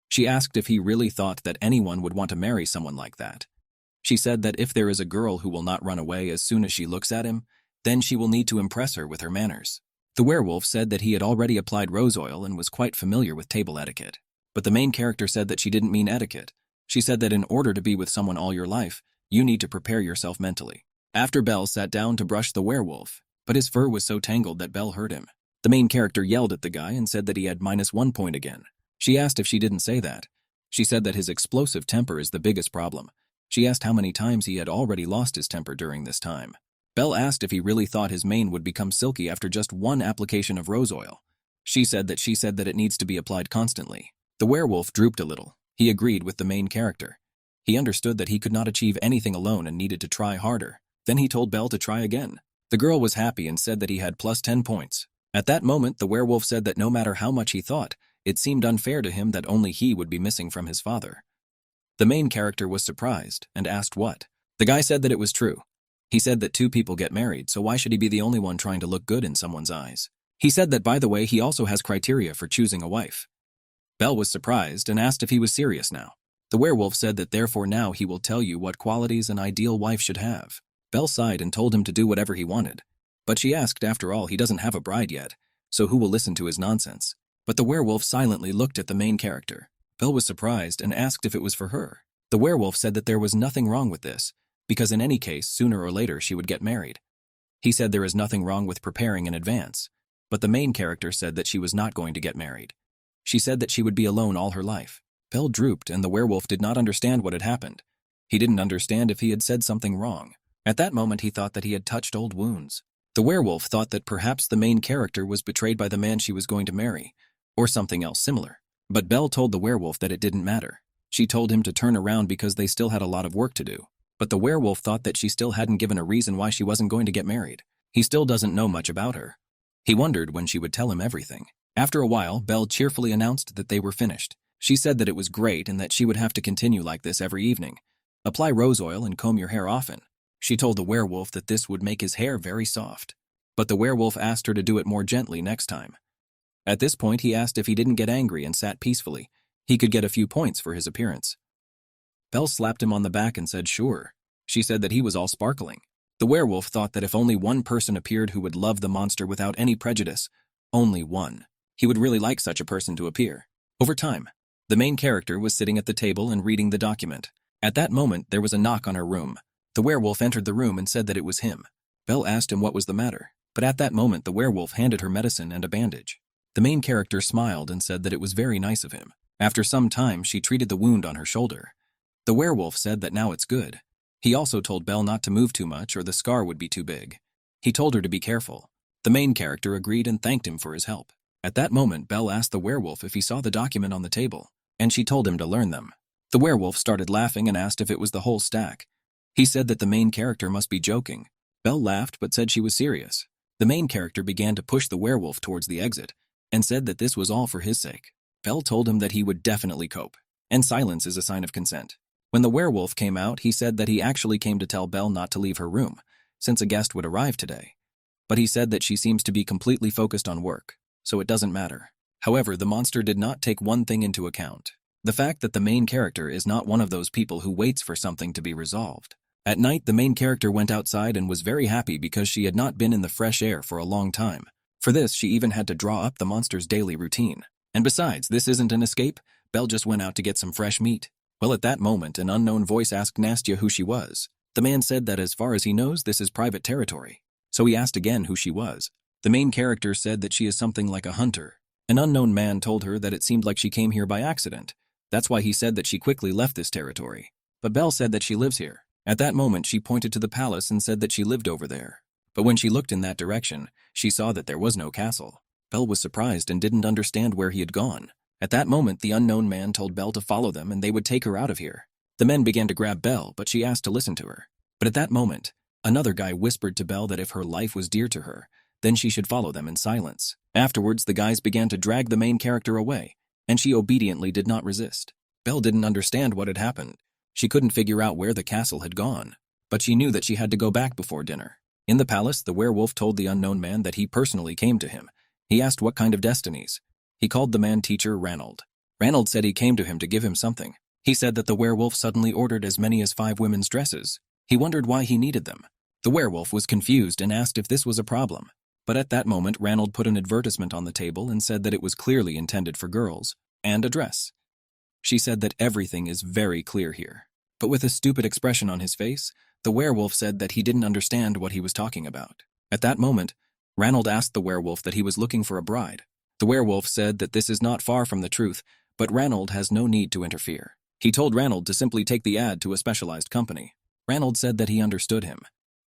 Speaker 1: She asked if he really thought that anyone would want to marry someone like that. She said that if there is a girl who will not run away as soon as she looks at him, then she will need to impress her with her manners. The werewolf said that he had already applied rose oil and was quite familiar with table etiquette. But the main character said that she didn't mean etiquette. She said that in order to be with someone all your life, you need to prepare yourself mentally. After Belle sat down to brush the werewolf, but his fur was so tangled that Belle heard him. The main character yelled at the guy and said that he had -1 point again. She asked if she didn't say that. She said that his explosive temper is the biggest problem. She asked how many times he had already lost his temper during this time. Belle asked if he really thought his mane would become silky after just one application of rose oil. She said that it needs to be applied constantly. The werewolf drooped a little. He agreed with the main character. He understood that he could not achieve anything alone and needed to try harder. Then he told Belle to try again. The girl was happy and said that he had +10 points. At that moment, the werewolf said that no matter how much he thought, it seemed unfair to him that only he would be missing from his father. The main character was surprised and asked what. The guy said that it was true. He said that 2 people get married, so why should he be the only one trying to look good in someone's eyes? He said that, by the way, he also has criteria for choosing a wife. Belle was surprised and asked if he was serious now. The werewolf said that therefore now he will tell you what qualities an ideal wife should have. Belle sighed and told him to do whatever he wanted. But she asked, after all, he doesn't have a bride yet, so who will listen to his nonsense? But the werewolf silently looked at the main character. Belle was surprised and asked if it was for her. The werewolf said that there was nothing wrong with this, because in any case, sooner or later she would get married. He said there is nothing wrong with preparing in advance, but the main character said that she was not going to get married. She said that she would be alone all her life. Belle drooped and the werewolf did not understand what had happened. He didn't understand if he had said something wrong. At that moment he thought that he had touched old wounds. The werewolf thought that perhaps the main character was betrayed by the man she was going to marry, or something else similar. But Belle told the werewolf that it didn't matter. She told him to turn around because they still had a lot of work to do. But the werewolf thought that she still hadn't given a reason why she wasn't going to get married. He still doesn't know much about her. He wondered when she would tell him everything. After a while, Belle cheerfully announced that they were finished. She said that it was great and that she would have to continue like this every evening. Apply rose oil and comb your hair often. She told the werewolf that this would make his hair very soft. But the werewolf asked her to do it more gently next time. At this point, he asked if he didn't get angry and sat peacefully. He could get a few points for his appearance. Belle slapped him on the back and said sure. She said that he was all sparkling. The werewolf thought that if only one person appeared who would love the monster without any prejudice, only one, he would really like such a person to appear. Over time, the main character was sitting at the table and reading the document. At that moment, there was a knock on her room. The werewolf entered the room and said that it was him. Belle asked him what was the matter, but at that moment the werewolf handed her medicine and a bandage. The main character smiled and said that it was very nice of him. After some time, she treated the wound on her shoulder. The werewolf said that now it's good. He also told Belle not to move too much or the scar would be too big. He told her to be careful. The main character agreed and thanked him for his help. At that moment, Belle asked the werewolf if he saw the document on the table, and she told him to learn them. The werewolf started laughing and asked if it was the whole stack. He said that the main character must be joking. Belle laughed but said she was serious. The main character began to push the werewolf towards the exit and said that this was all for his sake. Belle told him that he would definitely cope, and silence is a sign of consent. When the werewolf came out, he said that he actually came to tell Belle not to leave her room, since a guest would arrive today. But he said that she seems to be completely focused on work, so it doesn't matter. However, the monster did not take one thing into account: the fact that the main character is not one of those people who waits for something to be resolved. At night, the main character went outside and was very happy because she had not been in the fresh air for a long time. For this, she even had to draw up the monster's daily routine. And besides, this isn't an escape. Belle just went out to get some fresh meat. Well, at that moment, an unknown voice asked Nastya who she was. The man said that as far as he knows, this is private territory. So he asked again who she was. The main character said that she is something like a hunter. An unknown man told her that it seemed like she came here by accident. That's why he said that she quickly left this territory. But Belle said that she lives here. At that moment, she pointed to the palace and said that she lived over there. But when she looked in that direction, she saw that there was no castle. Belle was surprised and didn't understand where he had gone. At that moment, the unknown man told Belle to follow them and they would take her out of here. The men began to grab Belle, but she asked to listen to her. But at that moment, another guy whispered to Belle that if her life was dear to her, then she should follow them in silence. Afterwards, the guys began to drag the main character away, and she obediently did not resist. Belle didn't understand what had happened. She couldn't figure out where the castle had gone, but she knew that she had to go back before dinner. In the palace, the werewolf told the unknown man that he personally came to him. He asked what kind of destinies. He called the man teacher Ranald. Ranald said he came to him to give him something. He said that the werewolf suddenly ordered as many as 5 women's dresses. He wondered why he needed them. The werewolf was confused and asked if this was a problem. But at that moment, Ranald put an advertisement on the table and said that it was clearly intended for girls, and a dress. She said that everything is very clear here. But with a stupid expression on his face, the werewolf said that he didn't understand what he was talking about. At that moment, Ranald asked the werewolf that he was looking for a bride. The werewolf said that this is not far from the truth, but Ranald has no need to interfere. He told Ranald to simply take the ad to a specialized company. Ranald said that he understood him.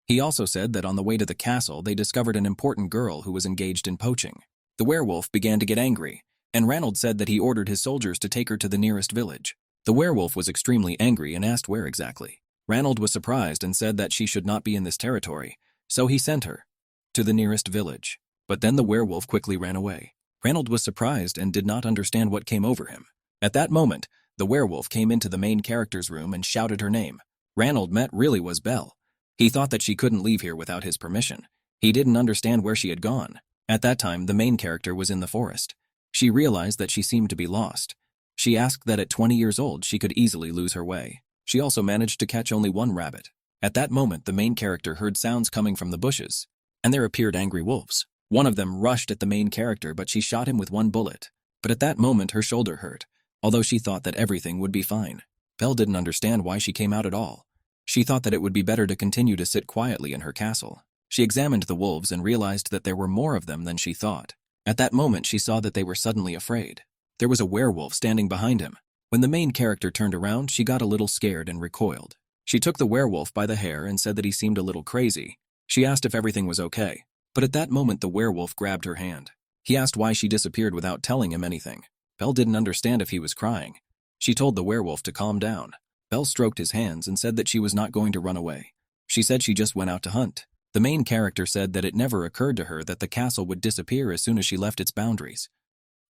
Speaker 1: He also said that on the way to the castle, they discovered an important girl who was engaged in poaching. The werewolf began to get angry, and Ranald said that he ordered his soldiers to take her to the nearest village. The werewolf was extremely angry and asked where exactly. Ranald was surprised and said that she should not be in this territory, so he sent her to the nearest village. But then the werewolf quickly ran away. Ranald was surprised and did not understand what came over him. At that moment, the werewolf came into the main character's room and shouted her name. Ranald met really was Belle. He thought that she couldn't leave here without his permission. He didn't understand where she had gone. At that time, the main character was in the forest. She realized that she seemed to be lost. She asked that at 20 years old she could easily lose her way. She also managed to catch only one rabbit. At that moment, the main character heard sounds coming from the bushes, and there appeared angry wolves. One of them rushed at the main character, but she shot him with one bullet. But at that moment, her shoulder hurt, although she thought that everything would be fine. Belle didn't understand why she came out at all. She thought that it would be better to continue to sit quietly in her castle. She examined the wolves and realized that there were more of them than she thought. At that moment, she saw that they were suddenly afraid. There was a werewolf standing behind him. When the main character turned around, she got a little scared and recoiled. She took the werewolf by the hair and said that he seemed a little crazy. She asked if everything was okay. But at that moment, the werewolf grabbed her hand. He asked why she disappeared without telling him anything. Belle didn't understand if he was crying. She told the werewolf to calm down. Belle stroked his hands and said that she was not going to run away. She said she just went out to hunt. The main character said that it never occurred to her that the castle would disappear as soon as she left its boundaries.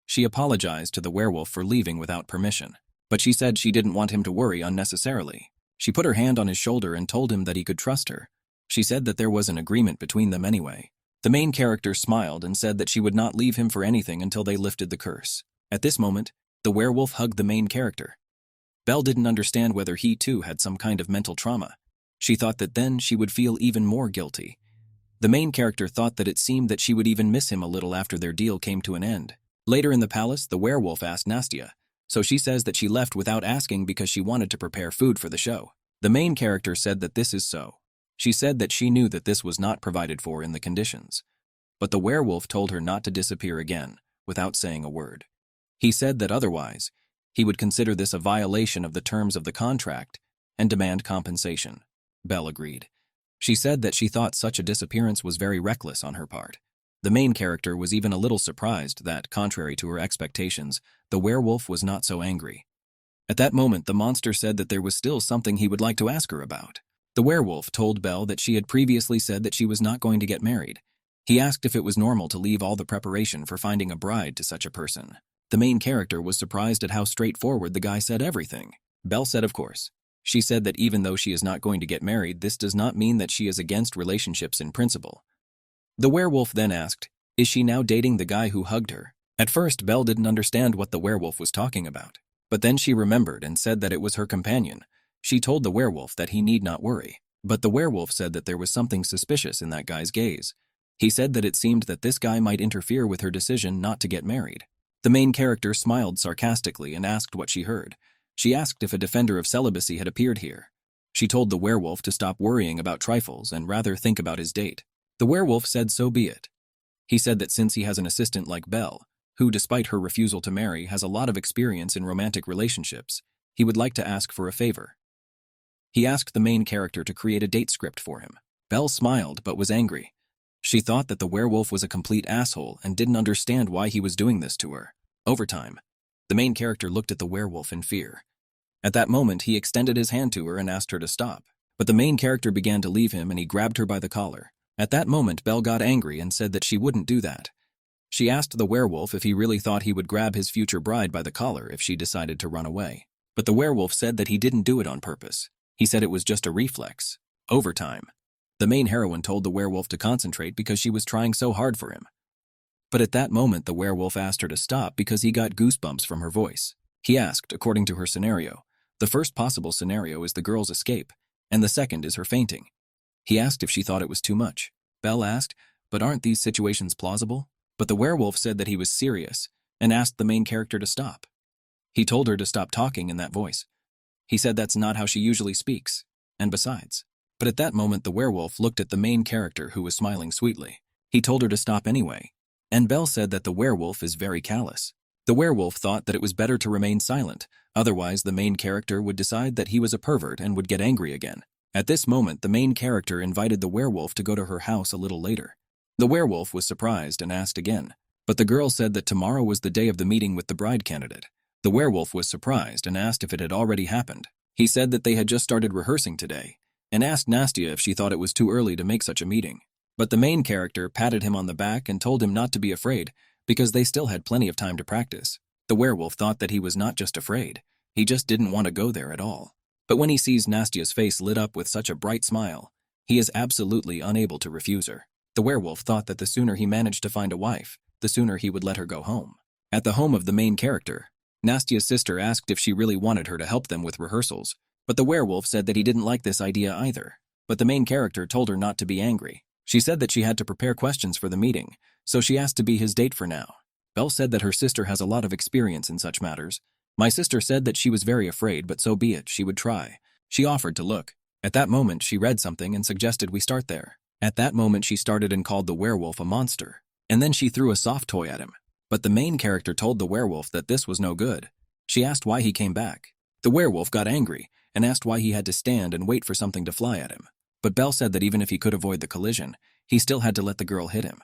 Speaker 1: She apologized to the werewolf for leaving without permission, but she said she didn't want him to worry unnecessarily. She put her hand on his shoulder and told him that he could trust her. She said that there was an agreement between them anyway. The main character smiled and said that she would not leave him for anything until they lifted the curse. At this moment, the werewolf hugged the main character. Belle didn't understand whether he too had some kind of mental trauma. She thought that then she would feel even more guilty. The main character thought that it seemed that she would even miss him a little after their deal came to an end. Later in the palace, the werewolf asked Nastia, so she says that she left without asking because she wanted to prepare food for the show. The main character said that this is so. She said that she knew that this was not provided for in the conditions. But the werewolf told her not to disappear again, without saying a word. He said that otherwise, he would consider this a violation of the terms of the contract and demand compensation. Belle agreed. She said that she thought such a disappearance was very reckless on her part. The main character was even a little surprised that, contrary to her expectations, the werewolf was not so angry. At that moment, the monster said that there was still something he would like to ask her about. The werewolf told Belle that she had previously said that she was not going to get married. He asked if it was normal to leave all the preparation for finding a bride to such a person. The main character was surprised at how straightforward the guy said everything. Belle said of course. She said that even though she is not going to get married, this does not mean that she is against relationships in principle. The werewolf then asked, is she now dating the guy who hugged her? At first, Belle didn't understand what the werewolf was talking about. But then she remembered and said that it was her companion. She told the werewolf that he need not worry. But the werewolf said that there was something suspicious in that guy's gaze. He said that it seemed that this guy might interfere with her decision not to get married. The main character smiled sarcastically and asked what she heard. She asked if a defender of celibacy had appeared here. She told the werewolf to stop worrying about trifles and rather think about his date. The werewolf said so be it. He said that since he has an assistant like Belle, who, despite her refusal to marry, has a lot of experience in romantic relationships, he would like to ask for a favor. He asked the main character to create a date script for him. Belle smiled but was angry. She thought that the werewolf was a complete asshole and didn't understand why he was doing this to her. Over time, the main character looked at the werewolf in fear. At that moment, he extended his hand to her and asked her to stop. But the main character began to leave him and he grabbed her by the collar. At that moment, Belle got angry and said that she wouldn't do that. She asked the werewolf if he really thought he would grab his future bride by the collar if she decided to run away. But the werewolf said that he didn't do it on purpose. He said it was just a reflex. Over time, the main heroine told the werewolf to concentrate because she was trying so hard for him. But at that moment, the werewolf asked her to stop because he got goosebumps from her voice. He asked, according to her scenario, the first possible scenario is the girl's escape, and the second is her fainting. He asked if she thought it was too much. Belle asked, but aren't these situations plausible? But the werewolf said that he was serious and asked the main character to stop. He told her to stop talking in that voice. He said that's not how she usually speaks, and besides. But at that moment, the werewolf looked at the main character who was smiling sweetly. He told her to stop anyway, and Belle said that the werewolf is very callous. The werewolf thought that it was better to remain silent, otherwise the main character would decide that he was a pervert and would get angry again. At this moment, the main character invited the werewolf to go to her house a little later. The werewolf was surprised and asked again, but the girl said that tomorrow was the day of the meeting with the bride candidate. The werewolf was surprised and asked if it had already happened. He said that they had just started rehearsing today, and asked Nastia if she thought it was too early to make such a meeting. But the main character patted him on the back and told him not to be afraid, because they still had plenty of time to practice. The werewolf thought that he was not just afraid, he just didn't want to go there at all. But when he sees Nastia's face lit up with such a bright smile, he is absolutely unable to refuse her. The werewolf thought that the sooner he managed to find a wife, the sooner he would let her go home. At the home of the main character, Nastia's sister asked if she really wanted her to help them with rehearsals, but the werewolf said that he didn't like this idea either. But the main character told her not to be angry. She said that she had to prepare questions for the meeting, so she asked to be his date for now. Belle said that her sister has a lot of experience in such matters. My sister said that she was very afraid, but so be it, she would try. She offered to look. At that moment, she read something and suggested we start there. At that moment, she started and called the werewolf a monster, and then she threw a soft toy at him. But the main character told the werewolf that this was no good. She asked why he came back. The werewolf got angry and asked why he had to stand and wait for something to fly at him. But Belle said that even if he could avoid the collision, he still had to let the girl hit him.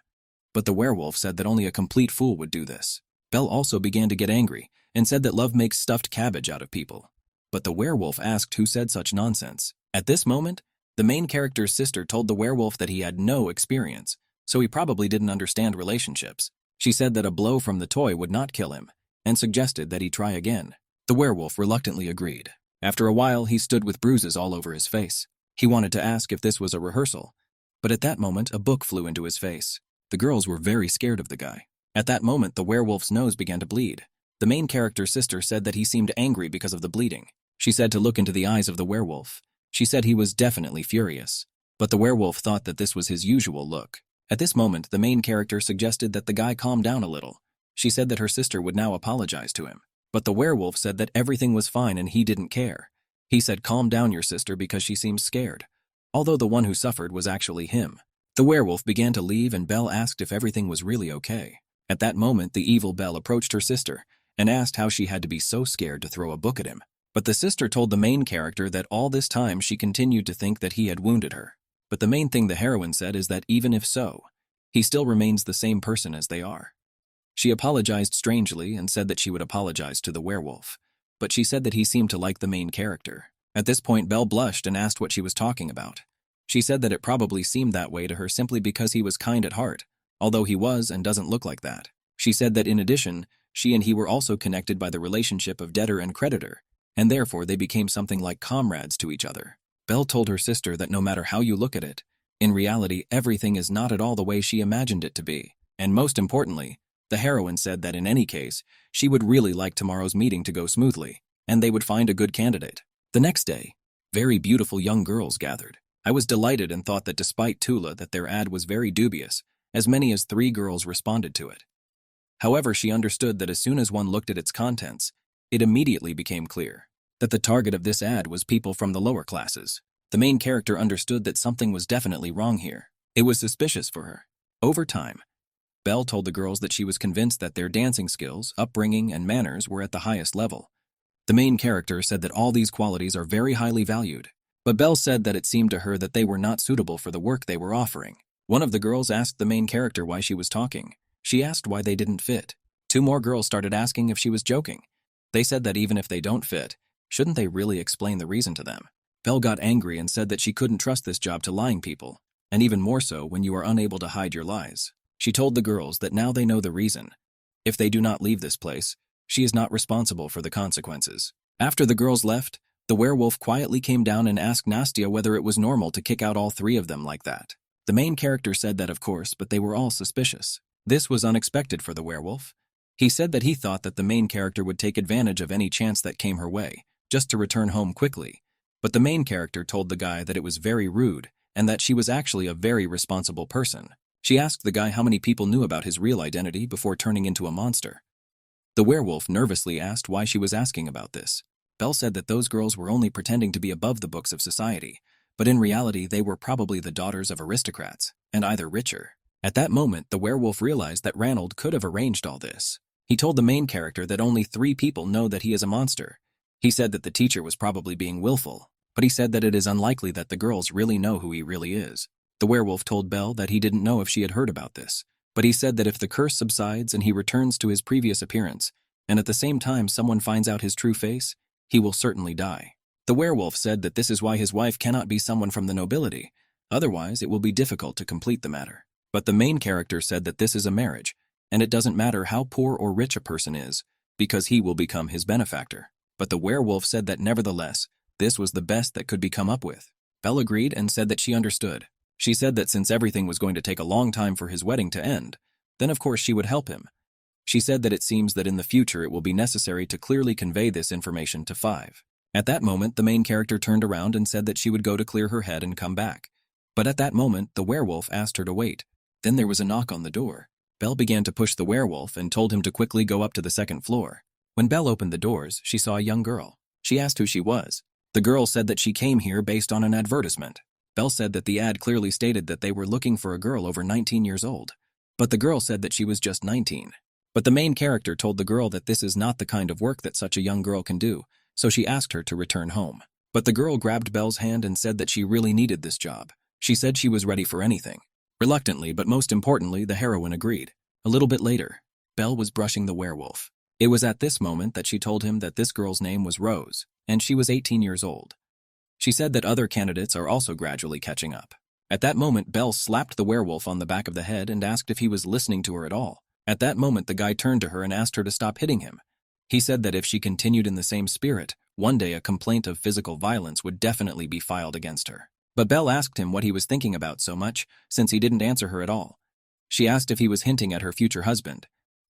Speaker 1: But the werewolf said that only a complete fool would do this. Belle also began to get angry and said that love makes stuffed cabbage out of people. But the werewolf asked who said such nonsense. At this moment, the main character's sister told the werewolf that he had no experience, so he probably didn't understand relationships. She said that a blow from the toy would not kill him, and suggested that he try again. The werewolf reluctantly agreed. After a while, he stood with bruises all over his face. He wanted to ask if this was a rehearsal, but at that moment, a book flew into his face. The girls were very scared of the guy. At that moment, the werewolf's nose began to bleed. The main character's sister said that he seemed angry because of the bleeding. She said to look into the eyes of the werewolf. She said he was definitely furious, but the werewolf thought that this was his usual look. At this moment, the main character suggested that the guy calm down a little. She said that her sister would now apologize to him. But the werewolf said that everything was fine and he didn't care. He said, calm down your sister because she seems scared. Although the one who suffered was actually him. The werewolf began to leave and Belle asked if everything was really okay. At that moment, the evil Belle approached her sister and asked how she had to be so scared to throw a book at him. But the sister told the main character that all this time she continued to think that he had wounded her. But the main thing the heroine said is that even if so, he still remains the same person as they are. She apologized strangely and said that she would apologize to the werewolf, but she said that he seemed to like the main character. At this point, Belle blushed and asked what she was talking about. She said that it probably seemed that way to her simply because he was kind at heart, although he was and doesn't look like that. She said that in addition, she and he were also connected by the relationship of debtor and creditor, and therefore they became something like comrades to each other. Belle told her sister that no matter how you look at it, in reality everything is not at all the way she imagined it to be. And most importantly, the heroine said that in any case, she would really like tomorrow's meeting to go smoothly, and they would find a good candidate. The next day, very beautiful young girls gathered. I was delighted and thought that despite Tula that their ad was very dubious, as many as 3 girls responded to it. However, she understood that as soon as one looked at its contents, it immediately became clear that the target of this ad was people from the lower classes. The main character understood that something was definitely wrong here. It was suspicious for her. Over time, Belle told the girls that she was convinced that their dancing skills, upbringing, and manners were at the highest level. The main character said that all these qualities are very highly valued, but Belle said that it seemed to her that they were not suitable for the work they were offering. One of the girls asked the main character why she was talking. She asked why they didn't fit. Two more girls started asking if she was joking. They said that even if they don't fit, shouldn't they really explain the reason to them? Belle got angry and said that she couldn't trust this job to lying people, and even more so when you are unable to hide your lies. She told the girls that now they know the reason. If they do not leave this place, she is not responsible for the consequences. After the girls left, the werewolf quietly came down and asked Nastya whether it was normal to kick out all three of them like that. The main character said that of course, but they were all suspicious. This was unexpected for the werewolf. He said that he thought that the main character would take advantage of any chance that came her way, just to return home quickly. But the main character told the guy that it was very rude, and that she was actually a very responsible person. She asked the guy how many people knew about his real identity before turning into a monster. The werewolf nervously asked why she was asking about this. Belle said that those girls were only pretending to be above the books of society, but in reality they were probably the daughters of aristocrats, and either richer. At that moment, the werewolf realized that Ranald could have arranged all this. He told the main character that only 3 people know that he is a monster. He said that the teacher was probably being willful, but he said that it is unlikely that the girls really know who he really is. The werewolf told Belle that he didn't know if she had heard about this, but he said that if the curse subsides and he returns to his previous appearance, and at the same time someone finds out his true face, he will certainly die. The werewolf said that this is why his wife cannot be someone from the nobility, otherwise it will be difficult to complete the matter. But the main character said that this is a marriage, and it doesn't matter how poor or rich a person is, because he will become his benefactor. But the werewolf said that nevertheless, this was the best that could be come up with. Belle agreed and said that she understood. She said that since everything was going to take a long time for his wedding to end, then of course she would help him. She said that it seems that in the future it will be necessary to clearly convey this information to 5. At that moment, the main character turned around and said that she would go to clear her head and come back. But at that moment, the werewolf asked her to wait. Then there was a knock on the door. Belle began to push the werewolf and told him to quickly go up to the 2nd floor. When Belle opened the doors, she saw a young girl. She asked who she was. The girl said that she came here based on an advertisement. Belle said that the ad clearly stated that they were looking for a girl over 19 years old. But the girl said that she was just 19. But the main character told the girl that this is not the kind of work that such a young girl can do, so she asked her to return home. But the girl grabbed Belle's hand and said that she really needed this job. She said she was ready for anything. Reluctantly, but most importantly, the heroine agreed. A little bit later, Belle was brushing the werewolf. It was at this moment that she told him that this girl's name was Rose, and she was 18 years old. She said that other candidates are also gradually catching up. At that moment, Belle slapped the werewolf on the back of the head and asked if he was listening to her at all. At that moment, the guy turned to her and asked her to stop hitting him. He said that if she continued in the same spirit, one day a complaint of physical violence would definitely be filed against her. But Belle asked him what he was thinking about so much, since he didn't answer her at all. She asked if he was hinting at her future husband,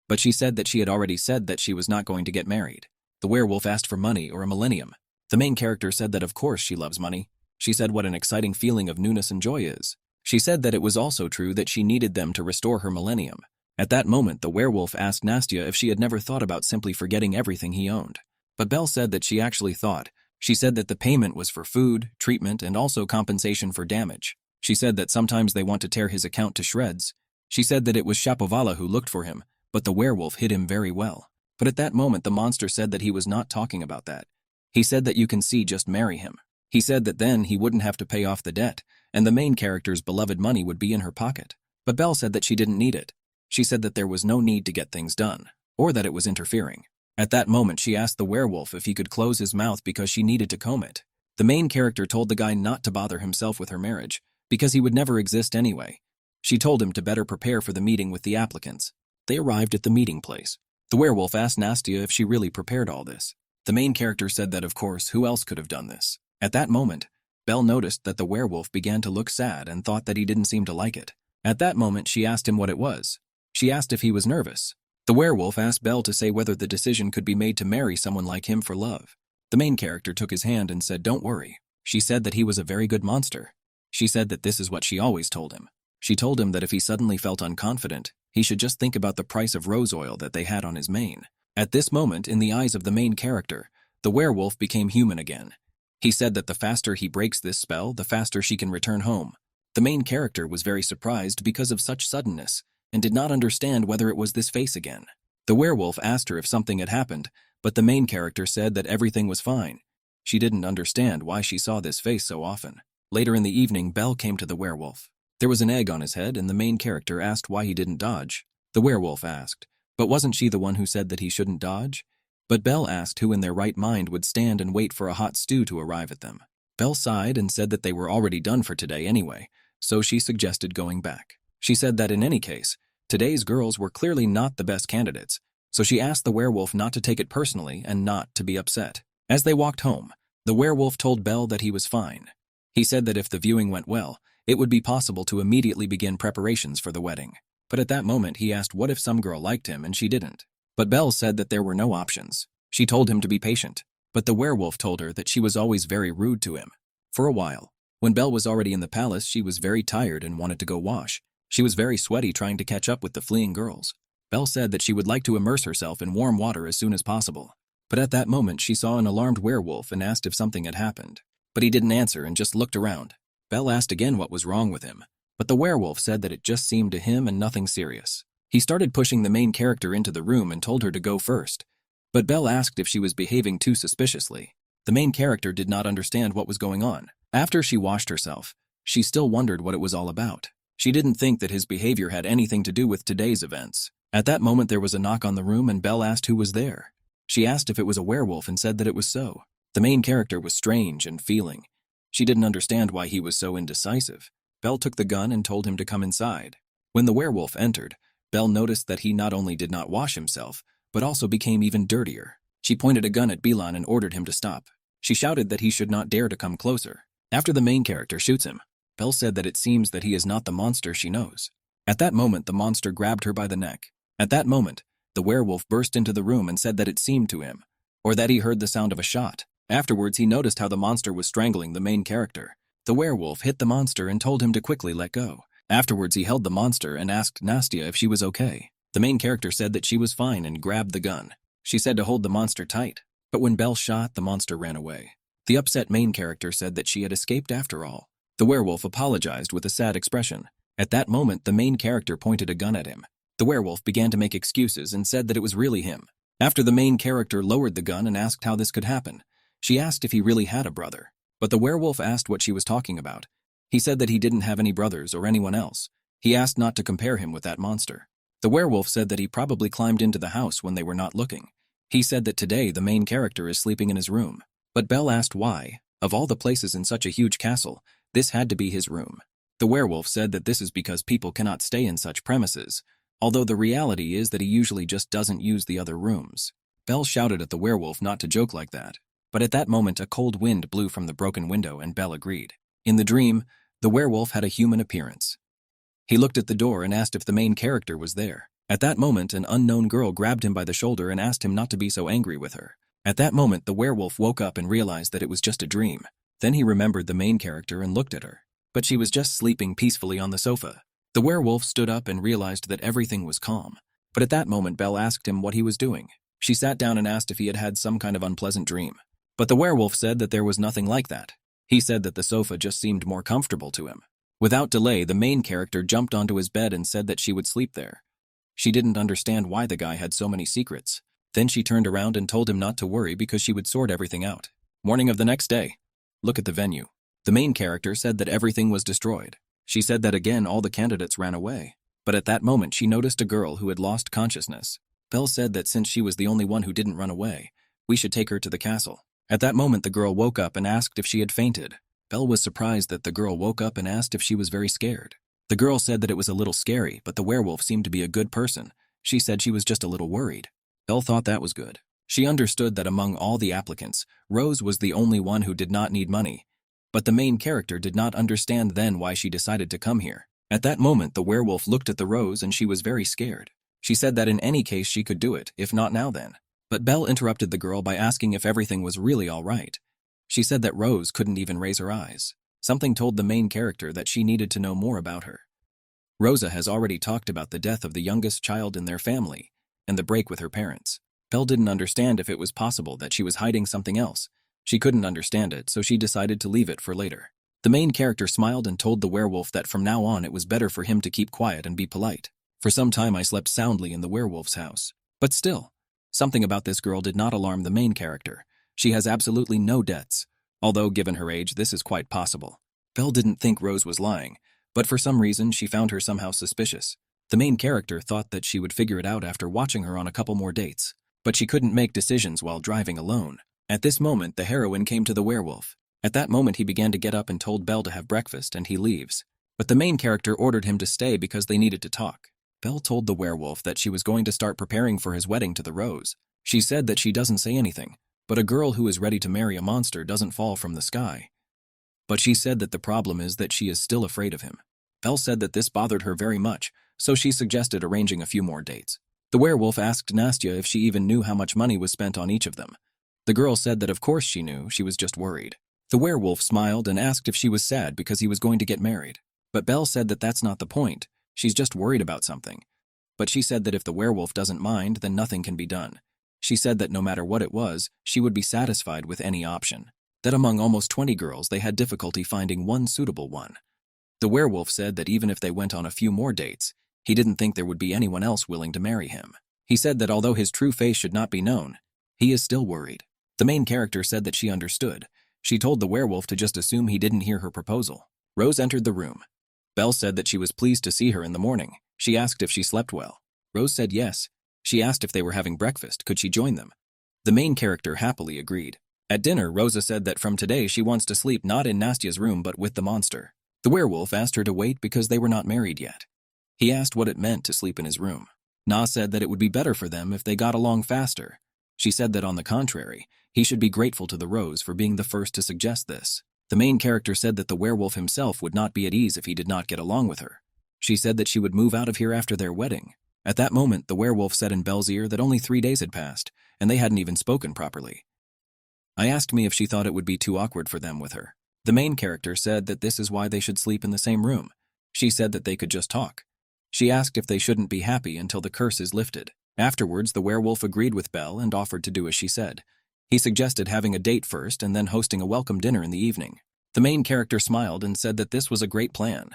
Speaker 1: but she said that she had already said that she was not going to get married. The werewolf asked for money or a millennium. The main character said that of course she loves money. She said what an exciting feeling of newness and joy is. She said that it was also true that she needed them to restore her millennium. At that moment, the werewolf asked Nastya if she had never thought about simply forgetting everything he owned. But Belle said that she actually thought. She said that the payment was for food, treatment, and also compensation for damage. She said that sometimes they want to tear his account to shreds. She said that it was Shapovalov who looked for him, but the werewolf hid him very well. But at that moment, the monster said that he was not talking about that. He said that you can see, just marry him. He said that then he wouldn't have to pay off the debt, and the main character's beloved money would be in her pocket. But Belle said that she didn't need it. She said that there was no need to get things done, or that it was interfering. At that moment, she asked the werewolf if he could close his mouth because she needed to comb it. The main character told the guy not to bother himself with her marriage, because he would never exist anyway. She told him to better prepare for the meeting with the applicants. They arrived at the meeting place. The werewolf asked Nastya if she really prepared all this. The main character said that of course, who else could have done this? At that moment, Belle noticed that the werewolf began to look sad and thought that he didn't seem to like it. At that moment, she asked him what it was. She asked if he was nervous. The werewolf asked Belle to say whether the decision could be made to marry someone like him for love. The main character took his hand and said, "Don't worry." She said that he was a very good monster. She said that this is what she always told him. She told him that if he suddenly felt unconfident, he should just think about the price of rose oil that they had on his mane. At this moment, in the eyes of the main character, the werewolf became human again. He said that the faster he breaks this spell, the faster she can return home. The main character was very surprised because of such suddenness. and did not understand whether it was this face again. The werewolf asked her if something had happened, but the main character said that everything was fine. She didn't understand why she saw this face so often. Later in the evening, Belle came to the werewolf. There was an egg on his head, and the main character asked why he didn't dodge. The werewolf asked, but wasn't she the one who said that he shouldn't dodge? But Belle asked who in their right mind would stand and wait for a hot stew to arrive at them. Belle sighed and said that they were already done for today anyway, so she suggested going back. She said that in any case, today's girls were clearly not the best candidates, so she asked the werewolf not to take it personally and not to be upset. As they walked home, the werewolf told Belle that he was fine. He said that if the viewing went well, it would be possible to immediately begin preparations for the wedding. But at that moment he asked what if some girl liked him and she didn't. But Belle said that there were no options. She told him to be patient, but the werewolf told her that she was always very rude to him. For a while, when Belle was already in the palace, she was very tired and wanted to go wash. She was very sweaty trying to catch up with the fleeing girls. Belle said that she would like to immerse herself in warm water as soon as possible. But at that moment she saw an alarmed werewolf and asked if something had happened. But he didn't answer and just looked around. Belle asked again what was wrong with him, but the werewolf said that it just seemed to him and nothing serious. He started pushing the main character into the room and told her to go first. But Belle asked if she was behaving too suspiciously. The main character did not understand what was going on. After she washed herself, she still wondered what it was all about. She didn't think that his behavior had anything to do with today's events. At that moment there was a knock on the room and Belle asked who was there. She asked if it was a werewolf and said that it was so. The main character was strange and feeling. She didn't understand why he was so indecisive. Belle took the gun and told him to come inside. When the werewolf entered, Belle noticed that he not only did not wash himself, but also became even dirtier. She pointed a gun at Belle and ordered him to stop. She shouted that he should not dare to come closer. After the main character shoots him, Belle said that it seems that he is not the monster she knows. At that moment, the monster grabbed her by the neck. At that moment, the werewolf burst into the room and said that it seemed to him, or that he heard the sound of a shot. Afterwards, he noticed how the monster was strangling the main character. The werewolf hit the monster and told him to quickly let go. Afterwards, he held the monster and asked Nastia if she was okay. The main character said that she was fine and grabbed the gun. She said to hold the monster tight, but when Belle shot, the monster ran away. The upset main character said that she had escaped after all. The werewolf apologized with a sad expression. At that moment, the main character pointed a gun at him. The werewolf began to make excuses and said that it was really him. After the main character lowered the gun and asked how this could happen, she asked if he really had a brother. But the werewolf asked what she was talking about. He said that he didn't have any brothers or anyone else. He asked not to compare him with that monster. The werewolf said that he probably climbed into the house when they were not looking. He said that today the main character is sleeping in his room. But Belle asked why. Of all the places in such a huge castle, this had to be his room. The werewolf said that this is because people cannot stay in such premises, although the reality is that he usually just doesn't use the other rooms. Belle shouted at the werewolf not to joke like that. But at that moment, a cold wind blew from the broken window and Belle agreed. In the dream, the werewolf had a human appearance. He looked at the door and asked if the main character was there. At that moment, an unknown girl grabbed him by the shoulder and asked him not to be so angry with her. At that moment, the werewolf woke up and realized that it was just a dream. Then he remembered the main character and looked at her. But she was just sleeping peacefully on the sofa. The werewolf stood up and realized that everything was calm. But at that moment, Belle asked him what he was doing. She sat down and asked if he had had some kind of unpleasant dream. But the werewolf said that there was nothing like that. He said that the sofa just seemed more comfortable to him. Without delay, the main character jumped onto his bed and said that she would sleep there. She didn't understand why the guy had so many secrets. Then she turned around and told him not to worry because she would sort everything out. Morning of the next day. Look at the venue. The main character said that everything was destroyed. She said that again all the candidates ran away. But at that moment she noticed a girl who had lost consciousness. Belle said that since she was the only one who didn't run away, we should take her to the castle. At that moment the girl woke up and asked if she had fainted. Belle was surprised that the girl woke up and asked if she was very scared. The girl said that it was a little scary, but the werewolf seemed to be a good person. She said she was just a little worried. Belle thought that was good. She understood that among all the applicants, Rose was the only one who did not need money. But the main character did not understand then why she decided to come here. At that moment, the werewolf looked at the Rose and she was very scared. She said that in any case she could do it, if not now then. But Belle interrupted the girl by asking if everything was really all right. She said that Rose couldn't even raise her eyes. Something told the main character that she needed to know more about her. Rosa has already talked about the death of the youngest child in their family and the break with her parents. Belle didn't understand if it was possible that she was hiding something else. She couldn't understand it, so she decided to leave it for later. The main character smiled and told the werewolf that from now on it was better for him to keep quiet and be polite. For some time I slept soundly in the werewolf's house. But still, something about this girl did not alarm the main character. She has absolutely no debts. Although, given her age, this is quite possible. Belle didn't think Rose was lying, but for some reason she found her somehow suspicious. The main character thought that she would figure it out after watching her on a couple more dates. But she couldn't make decisions while driving alone. At this moment, the heroine came to the werewolf. At that moment, he began to get up and told Belle to have breakfast, and he leaves. But the main character ordered him to stay because they needed to talk. Belle told the werewolf that she was going to start preparing for his wedding to the Rose. She said that she doesn't say anything, but a girl who is ready to marry a monster doesn't fall from the sky. But she said that the problem is that she is still afraid of him. Belle said that this bothered her very much, so she suggested arranging a few more dates. The werewolf asked Nastya if she even knew how much money was spent on each of them. The girl said that of course she knew, she was just worried. The werewolf smiled and asked if she was sad because he was going to get married. But Belle said that that's not the point, she's just worried about something. But she said that if the werewolf doesn't mind, then nothing can be done. She said that no matter what it was, she would be satisfied with any option. That among almost 20 girls, they had difficulty finding one suitable one. The werewolf said that even if they went on a few more dates, he didn't think there would be anyone else willing to marry him. He said that although his true face should not be known, he is still worried. The main character said that she understood. She told the werewolf to just assume he didn't hear her proposal. Rose entered the room. Belle said that she was pleased to see her in the morning. She asked if she slept well. Rose said yes. She asked if they were having breakfast, could she join them? The main character happily agreed. At dinner, Rosa said that from today she wants to sleep not in Nastya's room but with the monster. The werewolf asked her to wait because they were not married yet. He asked what it meant to sleep in his room. Na said that it would be better for them if they got along faster. She said that on the contrary, he should be grateful to the Rose for being the first to suggest this. The main character said that the werewolf himself would not be at ease if he did not get along with her. She said that she would move out of here after their wedding. At that moment, the werewolf said in Belle's ear that only 3 days had passed, and they hadn't even spoken properly. I asked me if she thought it would be too awkward for them with her. The main character said that this is why they should sleep in the same room. She said that they could just talk. She asked if they shouldn't be happy until the curse is lifted. Afterwards, the werewolf agreed with Belle and offered to do as she said. He suggested having a date first and then hosting a welcome dinner in the evening. The main character smiled and said that this was a great plan.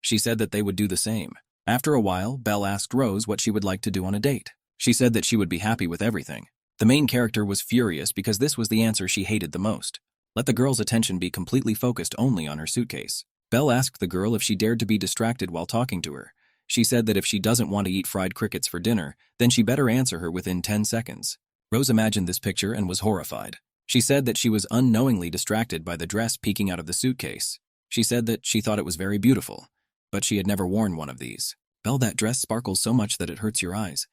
Speaker 1: She said that they would do the same. After a while, Belle asked Rose what she would like to do on a date. She said that she would be happy with everything. The main character was furious because this was the answer she hated the most. Let the girl's attention be completely focused only on her suitcase. Belle asked the girl if she dared to be distracted while talking to her. She said that if she doesn't want to eat fried crickets for dinner, then she better answer her within 10 seconds. Rose imagined this picture and was horrified. She said that she was unknowingly distracted by the dress peeking out of the suitcase. She said that she thought it was very beautiful, but she had never worn one of these. Belle, that dress sparkles so much that it hurts your eyes.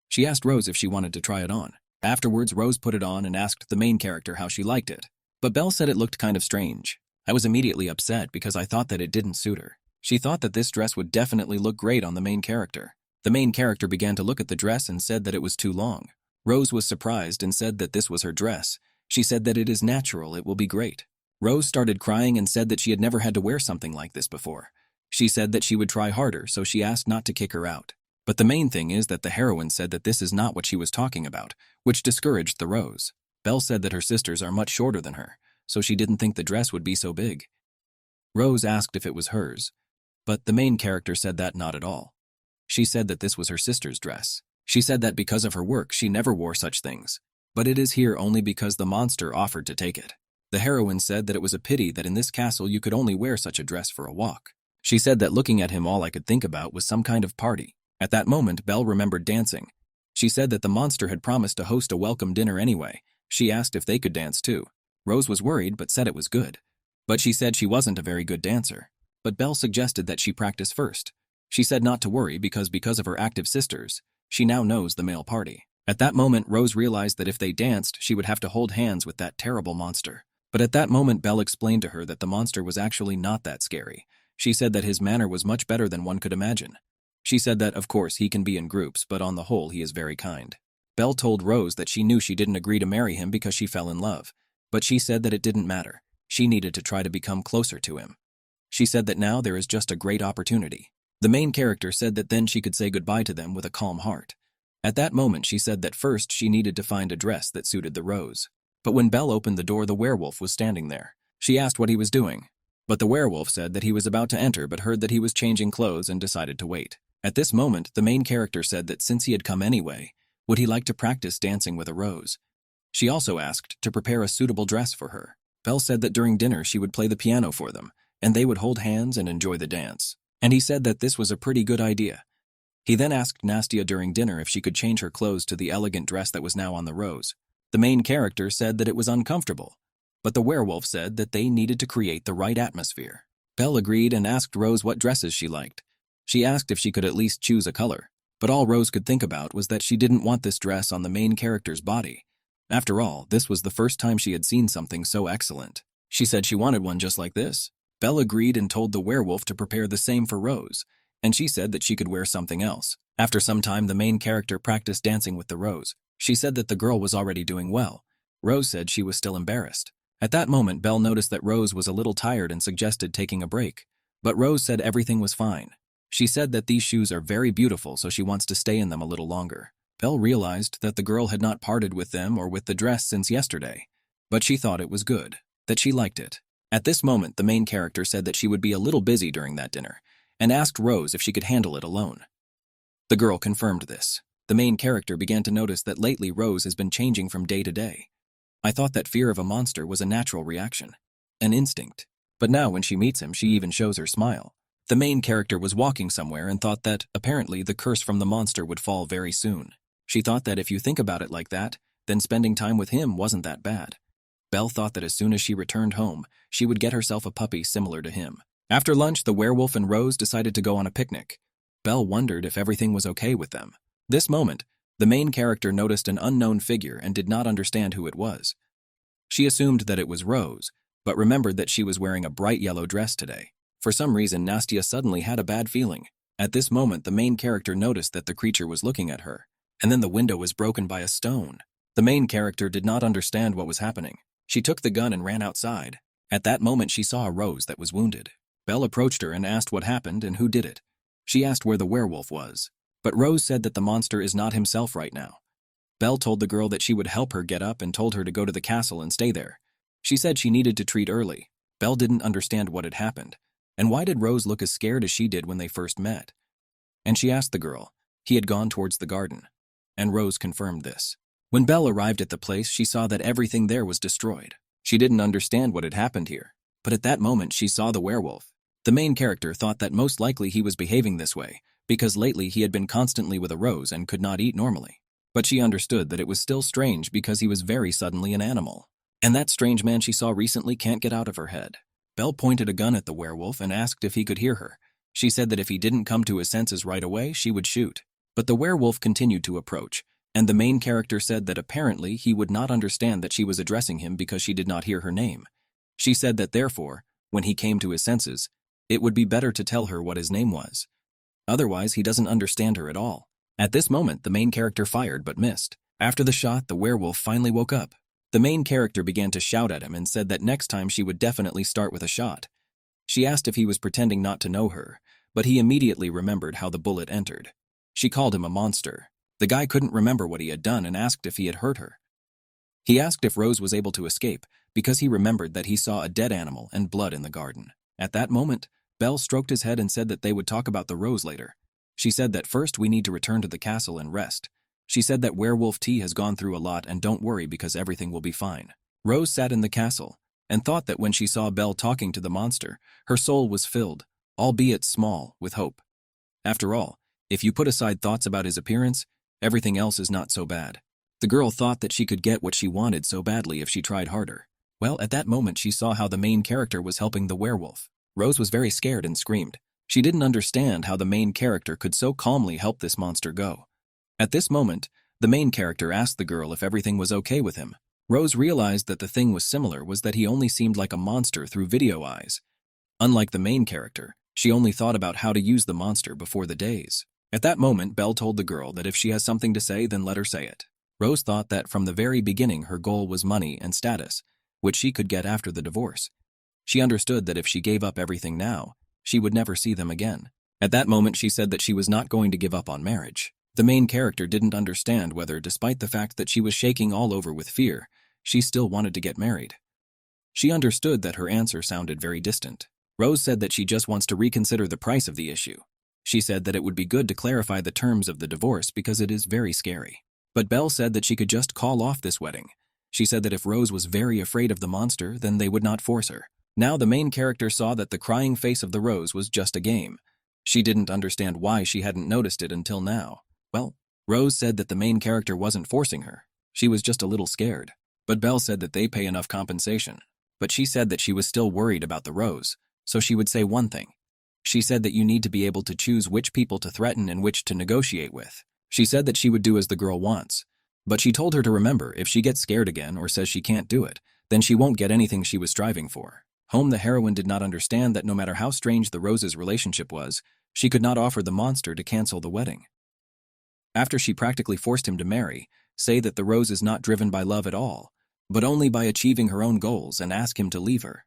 Speaker 1: She asked Rose if she wanted to try it on. Afterwards, Rose put it on and asked the main character how she liked it. But Belle said it looked kind of strange. I was immediately upset because I thought that it didn't suit her. She thought that this dress would definitely look great on the main character. The main character began to look at the dress and said that it was too long. Rose was surprised and said that this was her dress. She said that it is natural, it will be great. Rose started crying and said that she had never had to wear something like this before. She said that she would try harder, so she asked not to kick her out. But the main thing is that the heroine said that this is not what she was talking about, which discouraged the Rose. Belle said that her sisters are much shorter than her, so she didn't think the dress would be so big. Rose asked if it was hers, but the main character said that not at all. She said that this was her sister's dress. She said that because of her work, she never wore such things, but it is here only because the monster offered to take it. The heroine said that it was a pity that in this castle you could only wear such a dress for a walk. She said that looking at him all I could think about was some kind of party. At that moment, Belle remembered dancing. She said that the monster had promised to host a welcome dinner anyway. She asked if they could dance too. Rose was worried but said it was good. But she said she wasn't a very good dancer. But Belle suggested that she practice first. She said not to worry because of her active sisters, she now knows the male party. At that moment, Rose realized that if they danced, she would have to hold hands with that terrible monster. But at that moment, Belle explained to her that the monster was actually not that scary. She said that his manner was much better than one could imagine. She said that, of course, he can be in groups, but on the whole, he is very kind. Belle told Rose that she knew she didn't agree to marry him because she fell in love. But she said that it didn't matter. She needed to try to become closer to him. She said that now there is just a great opportunity. The main character said that then she could say goodbye to them with a calm heart. At that moment, she said that first she needed to find a dress that suited the Rose. But when Belle opened the door, the werewolf was standing there. She asked what he was doing. But the werewolf said that he was about to enter but heard that he was changing clothes and decided to wait. At this moment, the main character said that since he had come anyway, would he like to practice dancing with a rose? She also asked to prepare a suitable dress for her. Belle said that during dinner she would play the piano for them, and they would hold hands and enjoy the dance. And he said that this was a pretty good idea. He then asked Nastia during dinner if she could change her clothes to the elegant dress that was now on the rose. The main character said that it was uncomfortable, but the werewolf said that they needed to create the right atmosphere. Belle agreed and asked Rose what dresses she liked. She asked if she could at least choose a color, but all Rose could think about was that she didn't want this dress on the main character's body. After all, this was the first time she had seen something so excellent. She said she wanted one just like this. Belle agreed and told the werewolf to prepare the same for Rose, and she said that she could wear something else. After some time, the main character practiced dancing with the rose. She said that the girl was already doing well. Rose said she was still embarrassed. At that moment, Belle noticed that Rose was a little tired and suggested taking a break, but Rose said everything was fine. She said that these shoes are very beautiful, so she wants to stay in them a little longer. Belle realized that the girl had not parted with them or with the dress since yesterday, but she thought it was good, that she liked it. At this moment, the main character said that she would be a little busy during that dinner, and asked Rose if she could handle it alone. The girl confirmed this. The main character began to notice that lately Rose has been changing from day to day. I thought that fear of a monster was a natural reaction, an instinct, but now when she meets him, she even shows her smile. The main character was walking somewhere and thought that, apparently, the curse from the monster would fall very soon. She thought that if you think about it like that, then spending time with him wasn't that bad. Belle thought that as soon as she returned home, she would get herself a puppy similar to him. After lunch, the werewolf and Rose decided to go on a picnic. Belle wondered if everything was okay with them. This moment, the main character noticed an unknown figure and did not understand who it was. She assumed that it was Rose, but remembered that she was wearing a bright yellow dress today. For some reason, Nastia suddenly had a bad feeling. At this moment, the main character noticed that the creature was looking at her, and then the window was broken by a stone. The main character did not understand what was happening. She took the gun and ran outside. At that moment, she saw a Rose that was wounded. Belle approached her and asked what happened and who did it. She asked where the werewolf was, but Rose said that the monster is not himself right now. Belle told the girl that she would help her get up and told her to go to the castle and stay there. She said she needed to treat early. Belle didn't understand what had happened, and why did Rose look as scared as she did when they first met? And she asked the girl. He had gone towards the garden, and Rose confirmed this. When Belle arrived at the place, she saw that everything there was destroyed. She didn't understand what had happened here, but at that moment she saw the werewolf. The main character thought that most likely he was behaving this way, because lately he had been constantly with a Rose and could not eat normally. But she understood that it was still strange because he was very suddenly an animal. And that strange man she saw recently can't get out of her head. Belle pointed a gun at the werewolf and asked if he could hear her. She said that if he didn't come to his senses right away, she would shoot. But the werewolf continued to approach, and the main character said that apparently he would not understand that she was addressing him because she did not hear her name. She said that therefore, when he came to his senses, it would be better to tell her what his name was. Otherwise, he doesn't understand her at all. At this moment, the main character fired but missed. After the shot, the werewolf finally woke up. The main character began to shout at him and said that next time she would definitely start with a shot. She asked if he was pretending not to know her, but he immediately remembered how the bullet entered. She called him a monster. The guy couldn't remember what he had done and asked if he had hurt her. He asked if Rose was able to escape because he remembered that he saw a dead animal and blood in the garden. At that moment, Belle stroked his head and said that they would talk about the Rose later. She said that first we need to return to the castle and rest. She said that Werewolf T has gone through a lot and don't worry because everything will be fine. Rose sat in the castle and thought that when she saw Belle talking to the monster, her soul was filled, albeit small, with hope. After all, if you put aside thoughts about his appearance, everything else is not so bad. The girl thought that she could get what she wanted so badly if she tried harder. Well, at that moment she saw how the main character was helping the werewolf. Rose was very scared and screamed. She didn't understand how the main character could so calmly help this monster go. At this moment, the main character asked the girl if everything was okay with him. Rose realized that the thing was similar was that he only seemed like a monster through video eyes. Unlike the main character, she only thought about how to use the monster before the days. At that moment, Belle told the girl that if she has something to say, then let her say it. Rose thought that from the very beginning her goal was money and status, which she could get after the divorce. She understood that if she gave up everything now, she would never see them again. At that moment, she said that she was not going to give up on marriage. The main character didn't understand whether, despite the fact that she was shaking all over with fear, she still wanted to get married. She understood that her answer sounded very distant. Rose said that she just wants to reconsider the price of the issue. She said that it would be good to clarify the terms of the divorce because it is very scary. But Belle said that she could just call off this wedding. She said that if Rose was very afraid of the monster, then they would not force her. Now the main character saw that the crying face of the rose was just a game. She didn't understand why she hadn't noticed it until now. Well, Rose said that the main character wasn't forcing her. She was just a little scared. But Belle said that they pay enough compensation. But she said that she was still worried about the rose, so she would say one thing. She said that you need to be able to choose which people to threaten and which to negotiate with. She said that she would do as the girl wants. But she told her to remember, if she gets scared again or says she can't do it, then she won't get anything she was striving for. The heroine did not understand that no matter how strange the rose's relationship was, she could not offer the monster to cancel the wedding. After she practically forced him to marry, say that the rose is not driven by love at all, but only by achieving her own goals and ask him to leave her.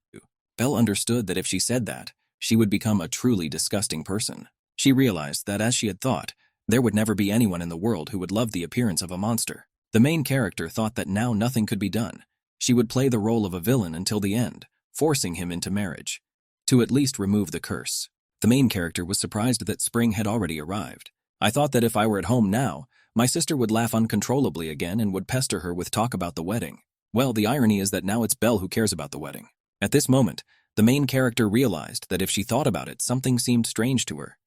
Speaker 1: Belle understood that if she said that, she would become a truly disgusting person. She realized that, as she had thought, there would never be anyone in the world who would love the appearance of a monster. The main character thought that now nothing could be done. She would play the role of a villain until the end, forcing him into marriage, to at least remove the curse. The main character was surprised that spring had already arrived. I thought that if I were at home now, my sister would laugh uncontrollably again and would pester her with talk about the wedding. Well, the irony is that now it's Belle who cares about the wedding. At this moment, the main character realized that if she thought about it, something seemed strange to her.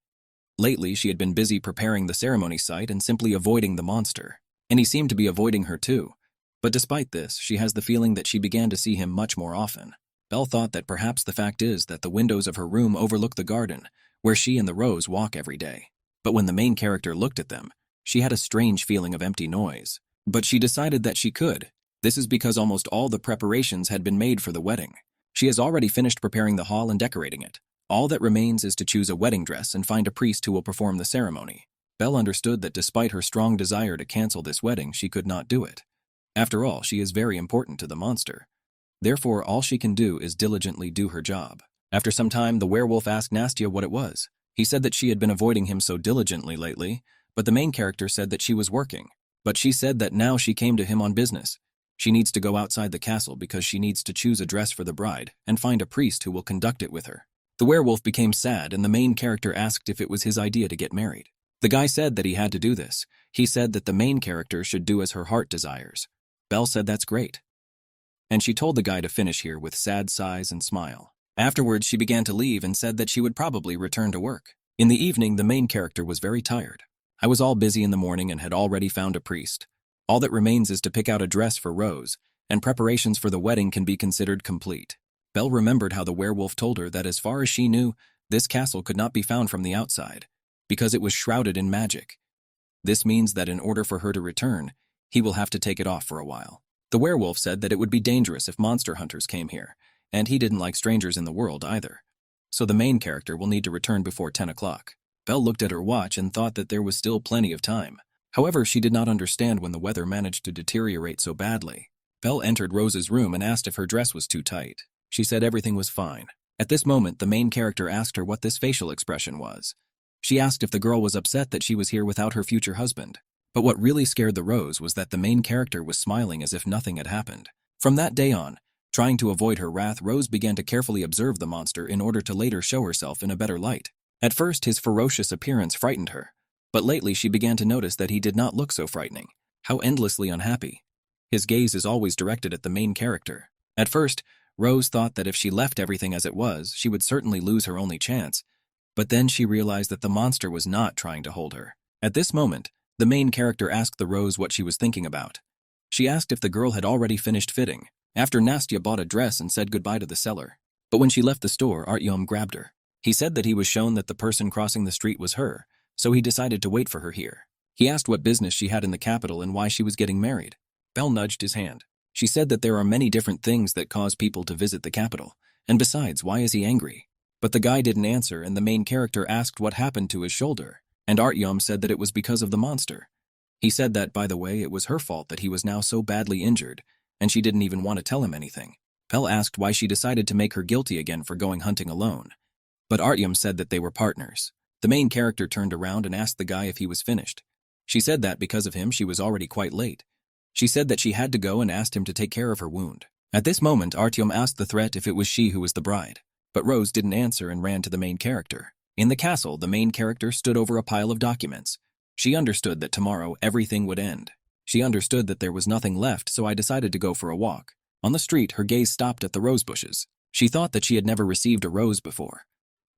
Speaker 1: Lately, she had been busy preparing the ceremony site and simply avoiding the monster. And he seemed to be avoiding her too. But despite this, she has the feeling that she began to see him much more often. Belle thought that perhaps the fact is that the windows of her room overlook the garden, where she and the rose walk every day. But when the main character looked at them, she had a strange feeling of empty noise. But she decided that she could. This is because almost all the preparations had been made for the wedding. She has already finished preparing the hall and decorating it. All that remains is to choose a wedding dress and find a priest who will perform the ceremony. Belle understood that despite her strong desire to cancel this wedding, she could not do it. After all, she is very important to the monster. Therefore, all she can do is diligently do her job. After some time, the werewolf asked Nastya what it was. He said that she had been avoiding him so diligently lately, but the main character said that she was working. But she said that now she came to him on business. She needs to go outside the castle because she needs to choose a dress for the bride and find a priest who will conduct it with her. The werewolf became sad and the main character asked if it was his idea to get married. The guy said that he had to do this. He said that the main character should do as her heart desires. Belle said that's great. And she told the guy to finish here with sad sighs and smile. Afterwards, she began to leave and said that she would probably return to work. In the evening, the main character was very tired. I was all busy in the morning and had already found a priest. All that remains is to pick out a dress for Rose, and preparations for the wedding can be considered complete. Belle remembered how the werewolf told her that as far as she knew, this castle could not be found from the outside, because it was shrouded in magic. This means that in order for her to return, he will have to take it off for a while. The werewolf said that it would be dangerous if monster hunters came here, and he didn't like strangers in the world either. So the main character will need to return before 10 o'clock. Belle looked at her watch and thought that there was still plenty of time. However, she did not understand when the weather managed to deteriorate so badly. Belle entered Rose's room and asked if her dress was too tight. She said everything was fine. At this moment, the main character asked her what this facial expression was. She asked if the girl was upset that she was here without her future husband. But what really scared the Rose was that the main character was smiling as if nothing had happened. From that day on, trying to avoid her wrath, Rose began to carefully observe the monster in order to later show herself in a better light. At first, his ferocious appearance frightened her, but lately she began to notice that he did not look so frightening. How endlessly unhappy. His gaze is always directed at the main character. At first, Rose thought that if she left everything as it was, she would certainly lose her only chance, but then she realized that the monster was not trying to hold her. At this moment, the main character asked the Rose what she was thinking about. She asked if the girl had already finished fitting, after Nastya bought a dress and said goodbye to the seller. But when she left the store, Artyom grabbed her. He said that he was shown that the person crossing the street was her, so he decided to wait for her here. He asked what business she had in the capital and why she was getting married. Belle nudged his hand. She said that there are many different things that cause people to visit the capital, and besides, why is he angry? But the guy didn't answer, and the main character asked what happened to his shoulder, and Artyom said that it was because of the monster. He said that, by the way, it was her fault that he was now so badly injured, and she didn't even want to tell him anything. Belle asked why she decided to make her guilty again for going hunting alone. But Artyom said that they were partners. The main character turned around and asked the guy if he was finished. She said that because of him she was already quite late. She said that she had to go and asked him to take care of her wound. At this moment, Artyom asked the threat if it was she who was the bride. But Rose didn't answer and ran to the main character. In the castle, the main character stood over a pile of documents. She understood that tomorrow everything would end. She understood that there was nothing left, so I decided to go for a walk. On the street, her gaze stopped at the rose bushes. She thought that she had never received a rose before.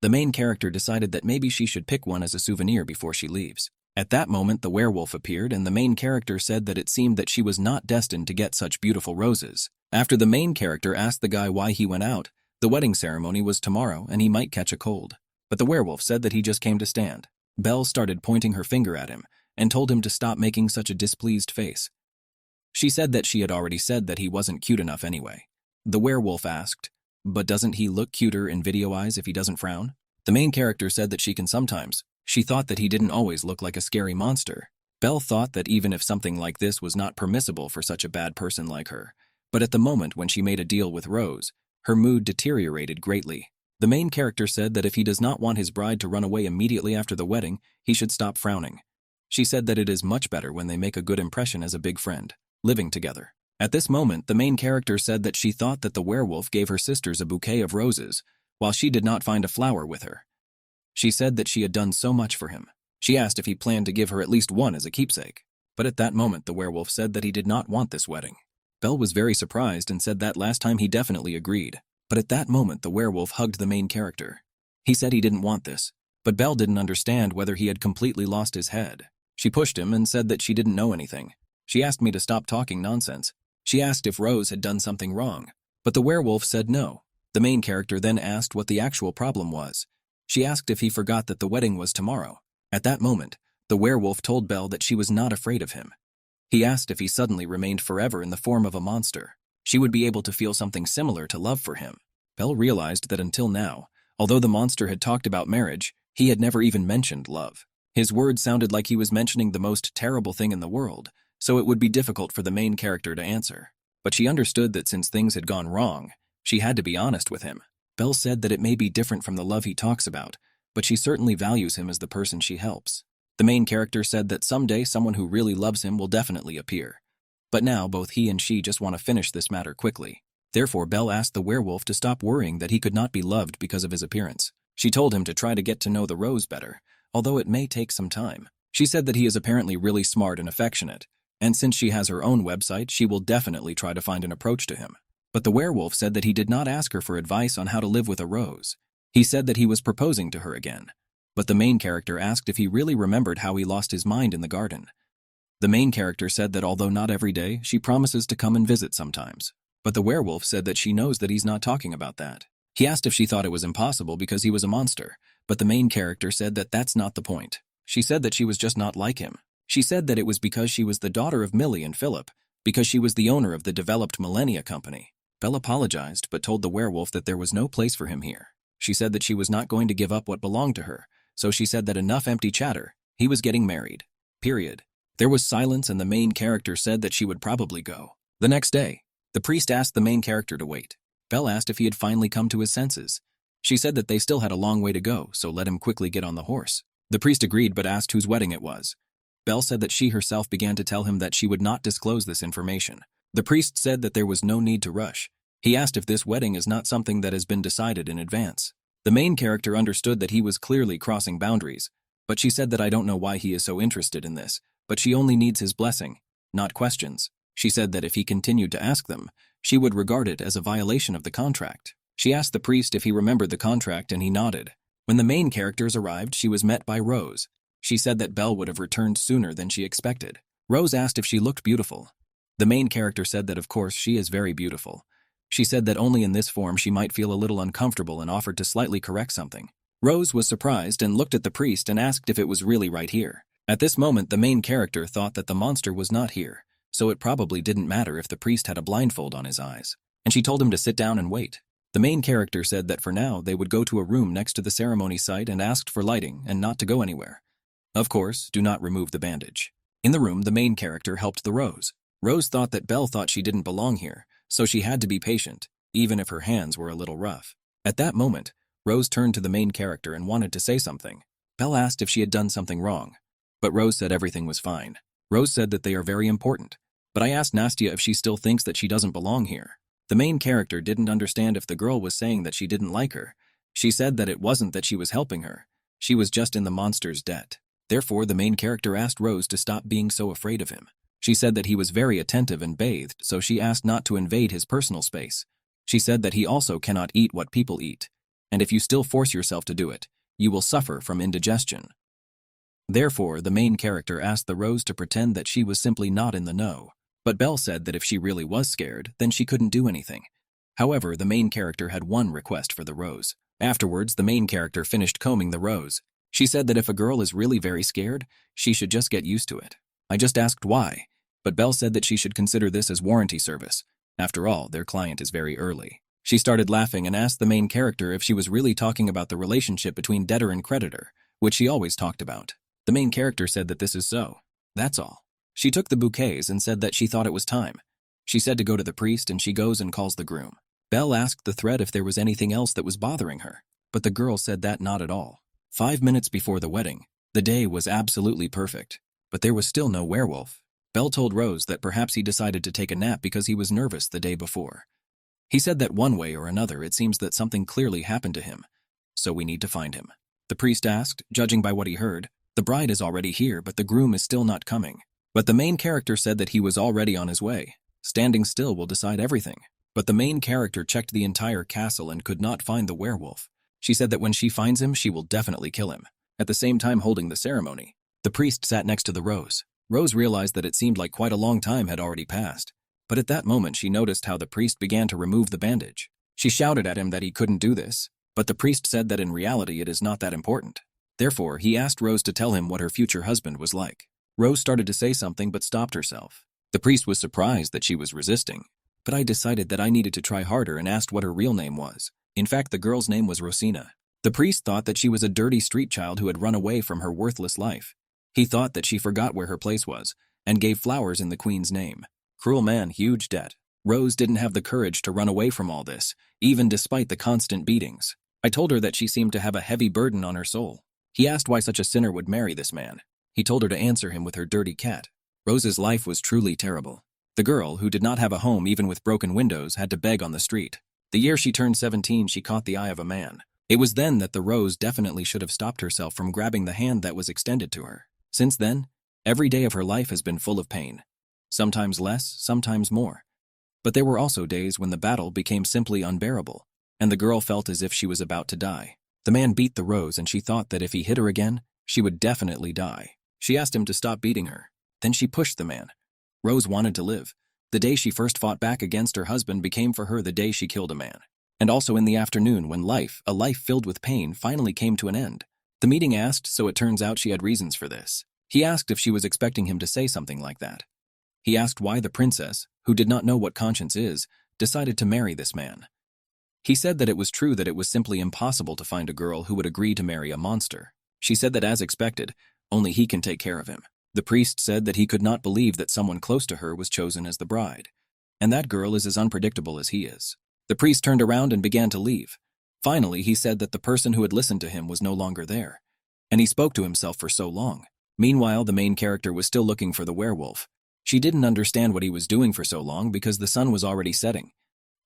Speaker 1: The main character decided that maybe she should pick one as a souvenir before she leaves. At that moment, the werewolf appeared, and the main character said that it seemed that she was not destined to get such beautiful roses. After the main character asked the guy why he went out, the wedding ceremony was tomorrow and he might catch a cold. But the werewolf said that he just came to stand. Belle started pointing her finger at him and told him to stop making such a displeased face. She said that she had already said that he wasn't cute enough anyway. The werewolf asked, "But doesn't he look cuter in video eyes if he doesn't frown?" The main character said that she can sometimes. She thought that he didn't always look like a scary monster. Belle thought that even if something like this was not permissible for such a bad person like her, but at the moment when she made a deal with Rose, her mood deteriorated greatly. The main character said that if he does not want his bride to run away immediately after the wedding, he should stop frowning. She said that it is much better when they make a good impression as a big friend, living together. At this moment, the main character said that she thought that the werewolf gave her sisters a bouquet of roses, while she did not find a flower with her. She said that she had done so much for him. She asked if he planned to give her at least one as a keepsake. But at that moment, the werewolf said that he did not want this wedding. Belle was very surprised and said that last time he definitely agreed. But at that moment, the werewolf hugged the main character. He said he didn't want this, but Belle didn't understand whether he had completely lost his head. She pushed him and said that she didn't know anything. She asked me to stop talking nonsense. She asked if Rose had done something wrong, but the werewolf said no. The main character then asked what the actual problem was. She asked if he forgot that the wedding was tomorrow. At that moment, the werewolf told Belle that she was not afraid of him. He asked if he suddenly remained forever in the form of a monster, she would be able to feel something similar to love for him. Belle realized that until now, although the monster had talked about marriage, he had never even mentioned love. His words sounded like he was mentioning the most terrible thing in the world, so it would be difficult for the main character to answer. But she understood that since things had gone wrong, she had to be honest with him. Belle said that it may be different from the love he talks about, but she certainly values him as the person she helps. The main character said that someday someone who really loves him will definitely appear. But now both he and she just want to finish this matter quickly. Therefore, Belle asked the werewolf to stop worrying that he could not be loved because of his appearance. She told him to try to get to know the Rose better, although it may take some time. She said that he is apparently really smart and affectionate, and since she has her own website, she will definitely try to find an approach to him. But the werewolf said that he did not ask her for advice on how to live with a rose. He said that he was proposing to her again. But the main character asked if he really remembered how he lost his mind in the garden. The main character said that although not every day, she promises to come and visit sometimes. But the werewolf said that she knows that he's not talking about that. He asked if she thought it was impossible because he was a monster, but the main character said that that's not the point. She said that she was just not like him. She said that it was because she was the daughter of Millie and Philip, because she was the owner of the developed Millennia company. Belle apologized but told the werewolf that there was no place for him here. She said that she was not going to give up what belonged to her, so she said that enough empty chatter. He was getting married. Period. There was silence and the main character said that she would probably go. The next day, the priest asked the main character to wait. Belle asked if he had finally come to his senses. She said that they still had a long way to go, so let him quickly get on the horse. The priest agreed but asked whose wedding it was. Belle said that she herself began to tell him that she would not disclose this information. The priest said that there was no need to rush. He asked if this wedding is not something that has been decided in advance. The main character understood that he was clearly crossing boundaries, but she said that I don't know why he is so interested in this, but she only needs his blessing, not questions. She said that if he continued to ask them, she would regard it as a violation of the contract. She asked the priest if he remembered the contract and he nodded. When the main characters arrived, she was met by Rose. She said that Belle would have returned sooner than she expected. Rose asked if she looked beautiful. The main character said that of course she is very beautiful. She said that only in this form she might feel a little uncomfortable and offered to slightly correct something. Rose was surprised and looked at the priest and asked if it was really right here. At this moment, the main character thought that the monster was not here, so it probably didn't matter if the priest had a blindfold on his eyes. And she told him to sit down and wait. The main character said that for now they would go to a room next to the ceremony site and asked for lighting and not to go anywhere. Of course, do not remove the bandage. In the room, the main character helped the Rose. Rose thought that Belle thought she didn't belong here, so she had to be patient, even if her hands were a little rough. At that moment, Rose turned to the main character and wanted to say something. Belle asked if she had done something wrong, but Rose said everything was fine. Rose said that they are very important, but I asked Nastia if she still thinks that she doesn't belong here. The main character didn't understand if the girl was saying that she didn't like her. She said that it wasn't that she was helping her. She was just in the monster's debt. Therefore, the main character asked Rose to stop being so afraid of him. She said that he was very attentive and bathed, so she asked not to invade his personal space. She said that he also cannot eat what people eat, and if you still force yourself to do it, you will suffer from indigestion. Therefore, the main character asked the Rose to pretend that she was simply not in the know. But Belle said that if she really was scared, then she couldn't do anything. However, the main character had one request for the Rose. Afterwards, the main character finished combing the Rose. She said that if a girl is really very scared, she should just get used to it. I just asked why, but Belle said that she should consider this as warranty service. After all, their client is very early. She started laughing and asked the main character if she was really talking about the relationship between debtor and creditor, which she always talked about. The main character said that this is so. That's all. She took the bouquets and said that she thought it was time. She said to go to the priest, and she goes and calls the groom. Belle asked the thread if there was anything else that was bothering her, but the girl said that not at all. 5 minutes before the wedding, the day was absolutely perfect, but there was still no werewolf. Belle told Rose that perhaps he decided to take a nap because he was nervous the day before. He said that one way or another it seems that something clearly happened to him, so we need to find him. The priest asked, judging by what he heard, the bride is already here but the groom is still not coming. But the main character said that he was already on his way. Standing still will decide everything. But the main character checked the entire castle and could not find the werewolf. She said that when she finds him, she will definitely kill him. At the same time holding the ceremony, the priest sat next to the Rose. Rose realized that it seemed like quite a long time had already passed. But at that moment she noticed how the priest began to remove the bandage. She shouted at him that he couldn't do this, but the priest said that in reality it is not that important. Therefore, he asked Rose to tell him what her future husband was like. Rose started to say something but stopped herself. The priest was surprised that she was resisting, but I decided that I needed to try harder and asked what her real name was. In fact, the girl's name was Rosina. The priest thought that she was a dirty street child who had run away from her worthless life. He thought that she forgot where her place was and gave flowers in the queen's name. Cruel man, huge debt. Rose didn't have the courage to run away from all this, even despite the constant beatings. I told her that she seemed to have a heavy burden on her soul. He asked why such a sinner would marry this man. He told her to answer him with her dirty cat. Rose's life was truly terrible. The girl, who did not have a home even with broken windows, had to beg on the street. The year she turned 17, she caught the eye of a man. It was then that the Rose definitely should have stopped herself from grabbing the hand that was extended to her. Since then, every day of her life has been full of pain. Sometimes less, sometimes more. But there were also days when the battle became simply unbearable, and the girl felt as if she was about to die. The man beat the Rose, and she thought that if he hit her again, she would definitely die. She asked him to stop beating her. Then she pushed the man. Rose wanted to live. The day she first fought back against her husband became for her the day she killed a man. And also in the afternoon when a life filled with pain, finally came to an end. The meeting asked, so it turns out she had reasons for this. He asked if she was expecting him to say something like that. He asked why the princess, who did not know what conscience is, decided to marry this man. He said that it was true that it was simply impossible to find a girl who would agree to marry a monster. She said that as expected, only he can take care of him. The priest said that he could not believe that someone close to her was chosen as the bride. And that girl is as unpredictable as he is. The priest turned around and began to leave. Finally, he said that the person who had listened to him was no longer there. And he spoke to himself for so long. Meanwhile, the main character was still looking for the werewolf. She didn't understand what he was doing for so long because the sun was already setting.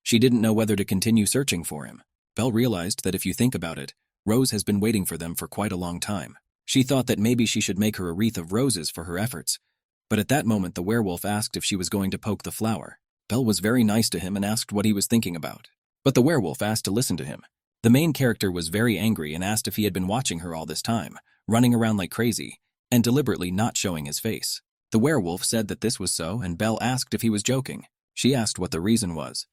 Speaker 1: She didn't know whether to continue searching for him. Belle realized that if you think about it, Rose has been waiting for them for quite a long time. She thought that maybe she should make her a wreath of roses for her efforts. But at that moment the werewolf asked if she was going to poke the flower. Belle was very nice to him and asked what he was thinking about. But the werewolf asked to listen to him. The main character was very angry and asked if he had been watching her all this time, running around like crazy, and deliberately not showing his face. The werewolf said that this was so, and Belle asked if he was joking. She asked what the reason was.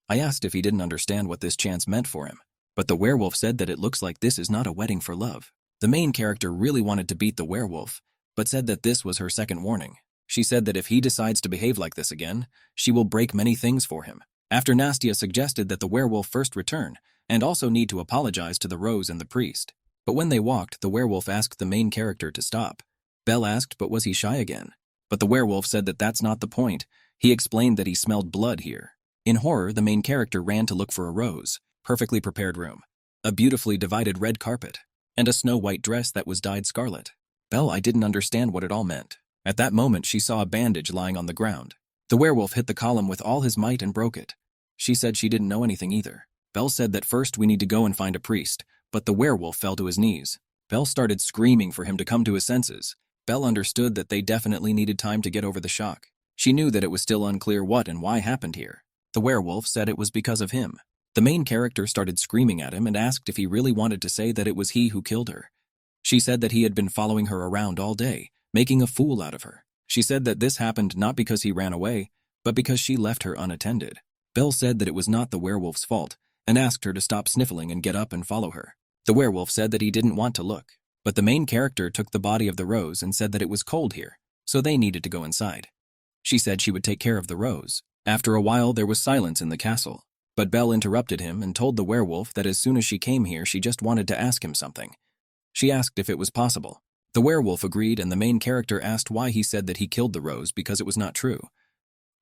Speaker 1: I asked if he didn't understand what this chance meant for him. But the werewolf said that it looks like this is not a wedding for love. The main character really wanted to beat the werewolf, but said that this was her second warning. She said that if he decides to behave like this again, she will break many things for him. After Nastia suggested that the werewolf first return, and also need to apologize to the Rose and the priest. But when they walked, the werewolf asked the main character to stop. Belle asked, but was he shy again? But the werewolf said that that's not the point. He explained that he smelled blood here. In horror, the main character ran to look for a Rose, perfectly prepared room, a beautifully divided red carpet, and a snow-white dress that was dyed scarlet. Belle, I didn't understand what it all meant. At that moment, she saw a bandage lying on the ground. The werewolf hit the column with all his might and broke it. She said she didn't know anything either. Belle said that first we need to go and find a priest, but the werewolf fell to his knees. Belle started screaming for him to come to his senses. Belle understood that they definitely needed time to get over the shock. She knew that it was still unclear what and why happened here. The werewolf said it was because of him. The main character started screaming at him and asked if he really wanted to say that it was he who killed her. She said that he had been following her around all day, making a fool out of her. She said that this happened not because he ran away, but because she left her unattended. Belle said that it was not the werewolf's fault, and asked her to stop sniffling and get up and follow her. The werewolf said that he didn't want to look, but the main character took the body of the rose and said that it was cold here, so they needed to go inside. She said she would take care of the rose. After a while, there was silence in the castle, but Belle interrupted him and told the werewolf that as soon as she came here, she just wanted to ask him something. She asked if it was possible. The werewolf agreed, and the main character asked why he said that he killed the rose because it was not true.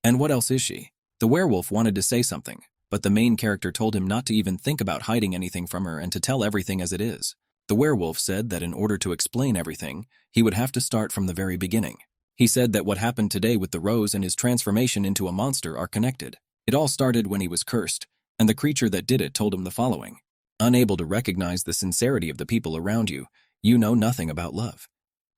Speaker 1: And what else is she? The werewolf wanted to say something, but the main character told him not to even think about hiding anything from her and to tell everything as it is. The werewolf said that in order to explain everything, he would have to start from the very beginning. He said that what happened today with the rose and his transformation into a monster are connected. It all started when he was cursed, and the creature that did it told him the following. Unable to recognize the sincerity of the people around you, you know nothing about love.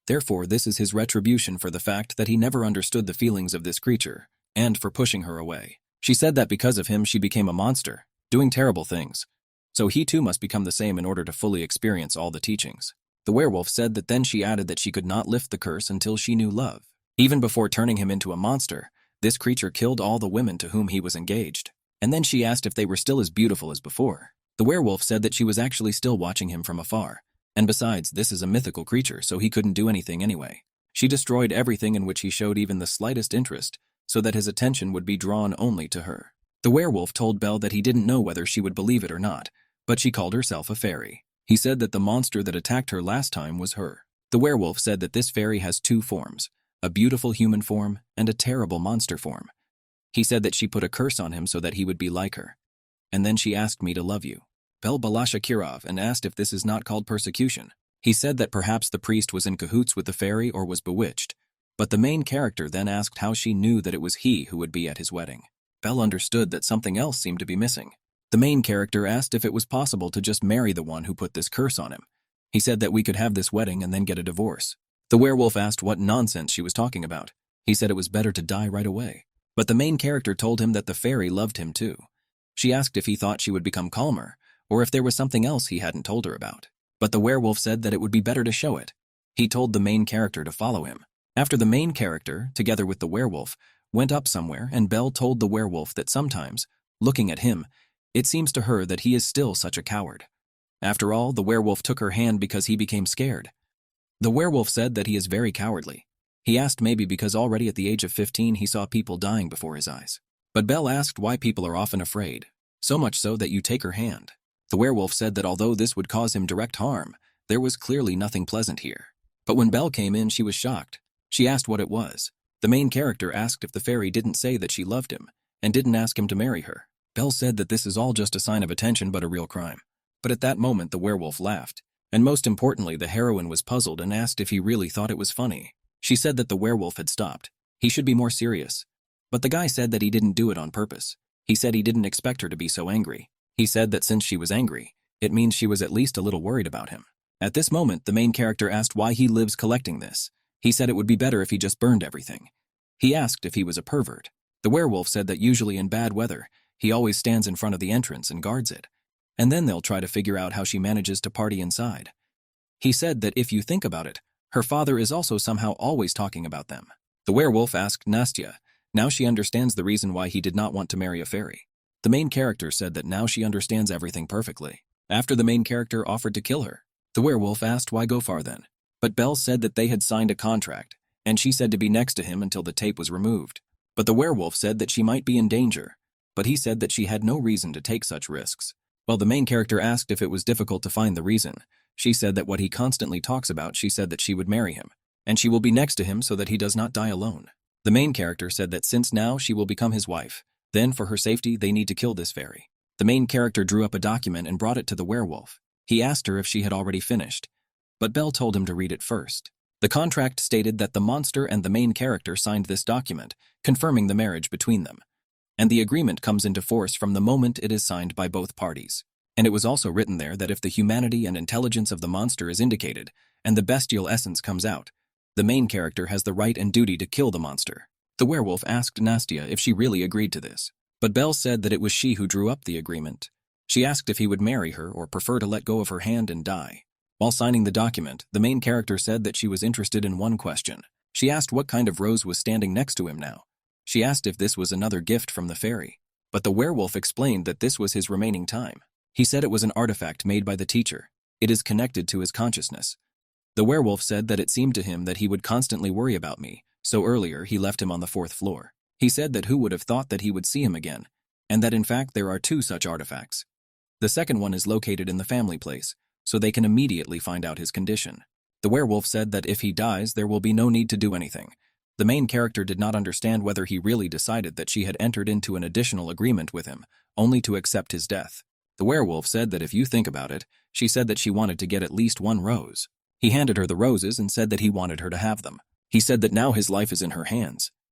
Speaker 1: Therefore, this is his retribution for the fact that he never understood the feelings of this creature, and for pushing her away. She said that because of him she became a monster, doing terrible things. So he too must become the same in order to fully experience all the teachings. The werewolf said that then she added that she could not lift the curse until she knew love. Even before turning him into a monster, this creature killed all the women to whom he was engaged. And then she asked if they were still as beautiful as before. The werewolf said that she was actually still watching him from afar. And besides, this is a mythical creature, so he couldn't do anything anyway. She destroyed everything in which he showed even the slightest interest, so that his attention would be drawn only to her. The werewolf told Belle that he didn't know whether she would believe it or not, but she called herself a fairy. He said that the monster that attacked her last time was her. The werewolf said that this fairy has two forms, a beautiful human form and a terrible monster form. He said that she put a curse on him so that he would be like her. And then she asked me to love you. Belle Balasha Kirov and asked if this is not called persecution. He said that perhaps the priest was in cahoots with the fairy or was bewitched, but the main character then asked how she knew that it was he who would be at his wedding. Belle understood that something else seemed to be missing. The main character asked if it was possible to just marry the one who put this curse on him. He said that we could have this wedding and then get a divorce. The werewolf asked what nonsense she was talking about. He said it was better to die right away. But the main character told him that the fairy loved him too. She asked if he thought she would become calmer, or if there was something else he hadn't told her about. But the werewolf said that it would be better to show it. He told the main character to follow him. After the main character, together with the werewolf, went up somewhere, and Belle told the werewolf that sometimes, looking at him, it seems to her that he is still such a coward. After all, the werewolf took her hand because he became scared. The werewolf said that he is very cowardly. He asked maybe because already at the age of 15 he saw people dying before his eyes. But Belle asked why people are often afraid, so much so that you take her hand. The werewolf said that although this would cause him direct harm, there was clearly nothing pleasant here. But when Belle came in, she was shocked. She asked what it was. The main character asked if the fairy didn't say that she loved him, and didn't ask him to marry her. Belle said that this is all just a sign of attention but a real crime. But at that moment the werewolf laughed, and most importantly the heroine was puzzled and asked if he really thought it was funny. She said that the werewolf had stopped. He should be more serious. But the guy said that he didn't do it on purpose. He said he didn't expect her to be so angry. He said that since she was angry, it means she was at least a little worried about him. At this moment, the main character asked why he lives collecting this. He said it would be better if he just burned everything. He asked if he was a pervert. The werewolf said that usually in bad weather, he always stands in front of the entrance and guards it. And then they'll try to figure out how she manages to party inside. He said that if you think about it, her father is also somehow always talking about them. The werewolf asked Nastya. Now she understands the reason why he did not want to marry a fairy. The main character said that now she understands everything perfectly. After the main character offered to kill her, the werewolf asked why go far then. But Belle said that they had signed a contract, and she said to be next to him until the tape was removed. But the werewolf said that she might be in danger, but he said that she had no reason to take such risks. While the main character asked if it was difficult to find the reason, she said that what he constantly talks about, she said that she would marry him, and she will be next to him so that he does not die alone. The main character said that since now she will become his wife, then for her safety they need to kill this fairy. The main character drew up a document and brought it to the werewolf. He asked her if she had already finished, but Belle told him to read it first. The contract stated that the monster and the main character signed this document, confirming the marriage between them. And the agreement comes into force from the moment it is signed by both parties. And it was also written there that if the humanity and intelligence of the monster is indicated, and the bestial essence comes out, the main character has the right and duty to kill the monster. The werewolf asked Nastia if she really agreed to this, but Belle said that it was she who drew up the agreement. She asked if he would marry her or prefer to let go of her hand and die. While signing the document, the main character said that she was interested in one question. She asked what kind of rose was standing next to him now. She asked if this was another gift from the fairy, but the werewolf explained that this was his remaining time. He said it was an artifact made by the teacher. It is connected to his consciousness. The werewolf said that it seemed to him that he would constantly worry about me, so earlier he left him on the 4th floor. He said that who would have thought that he would see him again, and that in fact there are 2 such artifacts. The second one is located in the family place, so they can immediately find out his condition. The werewolf said that if he dies, there will be no need to do anything. The main character did not understand whether he really decided that she had entered into an additional agreement with him, only to accept his death. The werewolf said that if you think about it, she said that she wanted to get at least 1 rose. He handed her the roses and said that he wanted her to have them. He said that now his life is in her hands,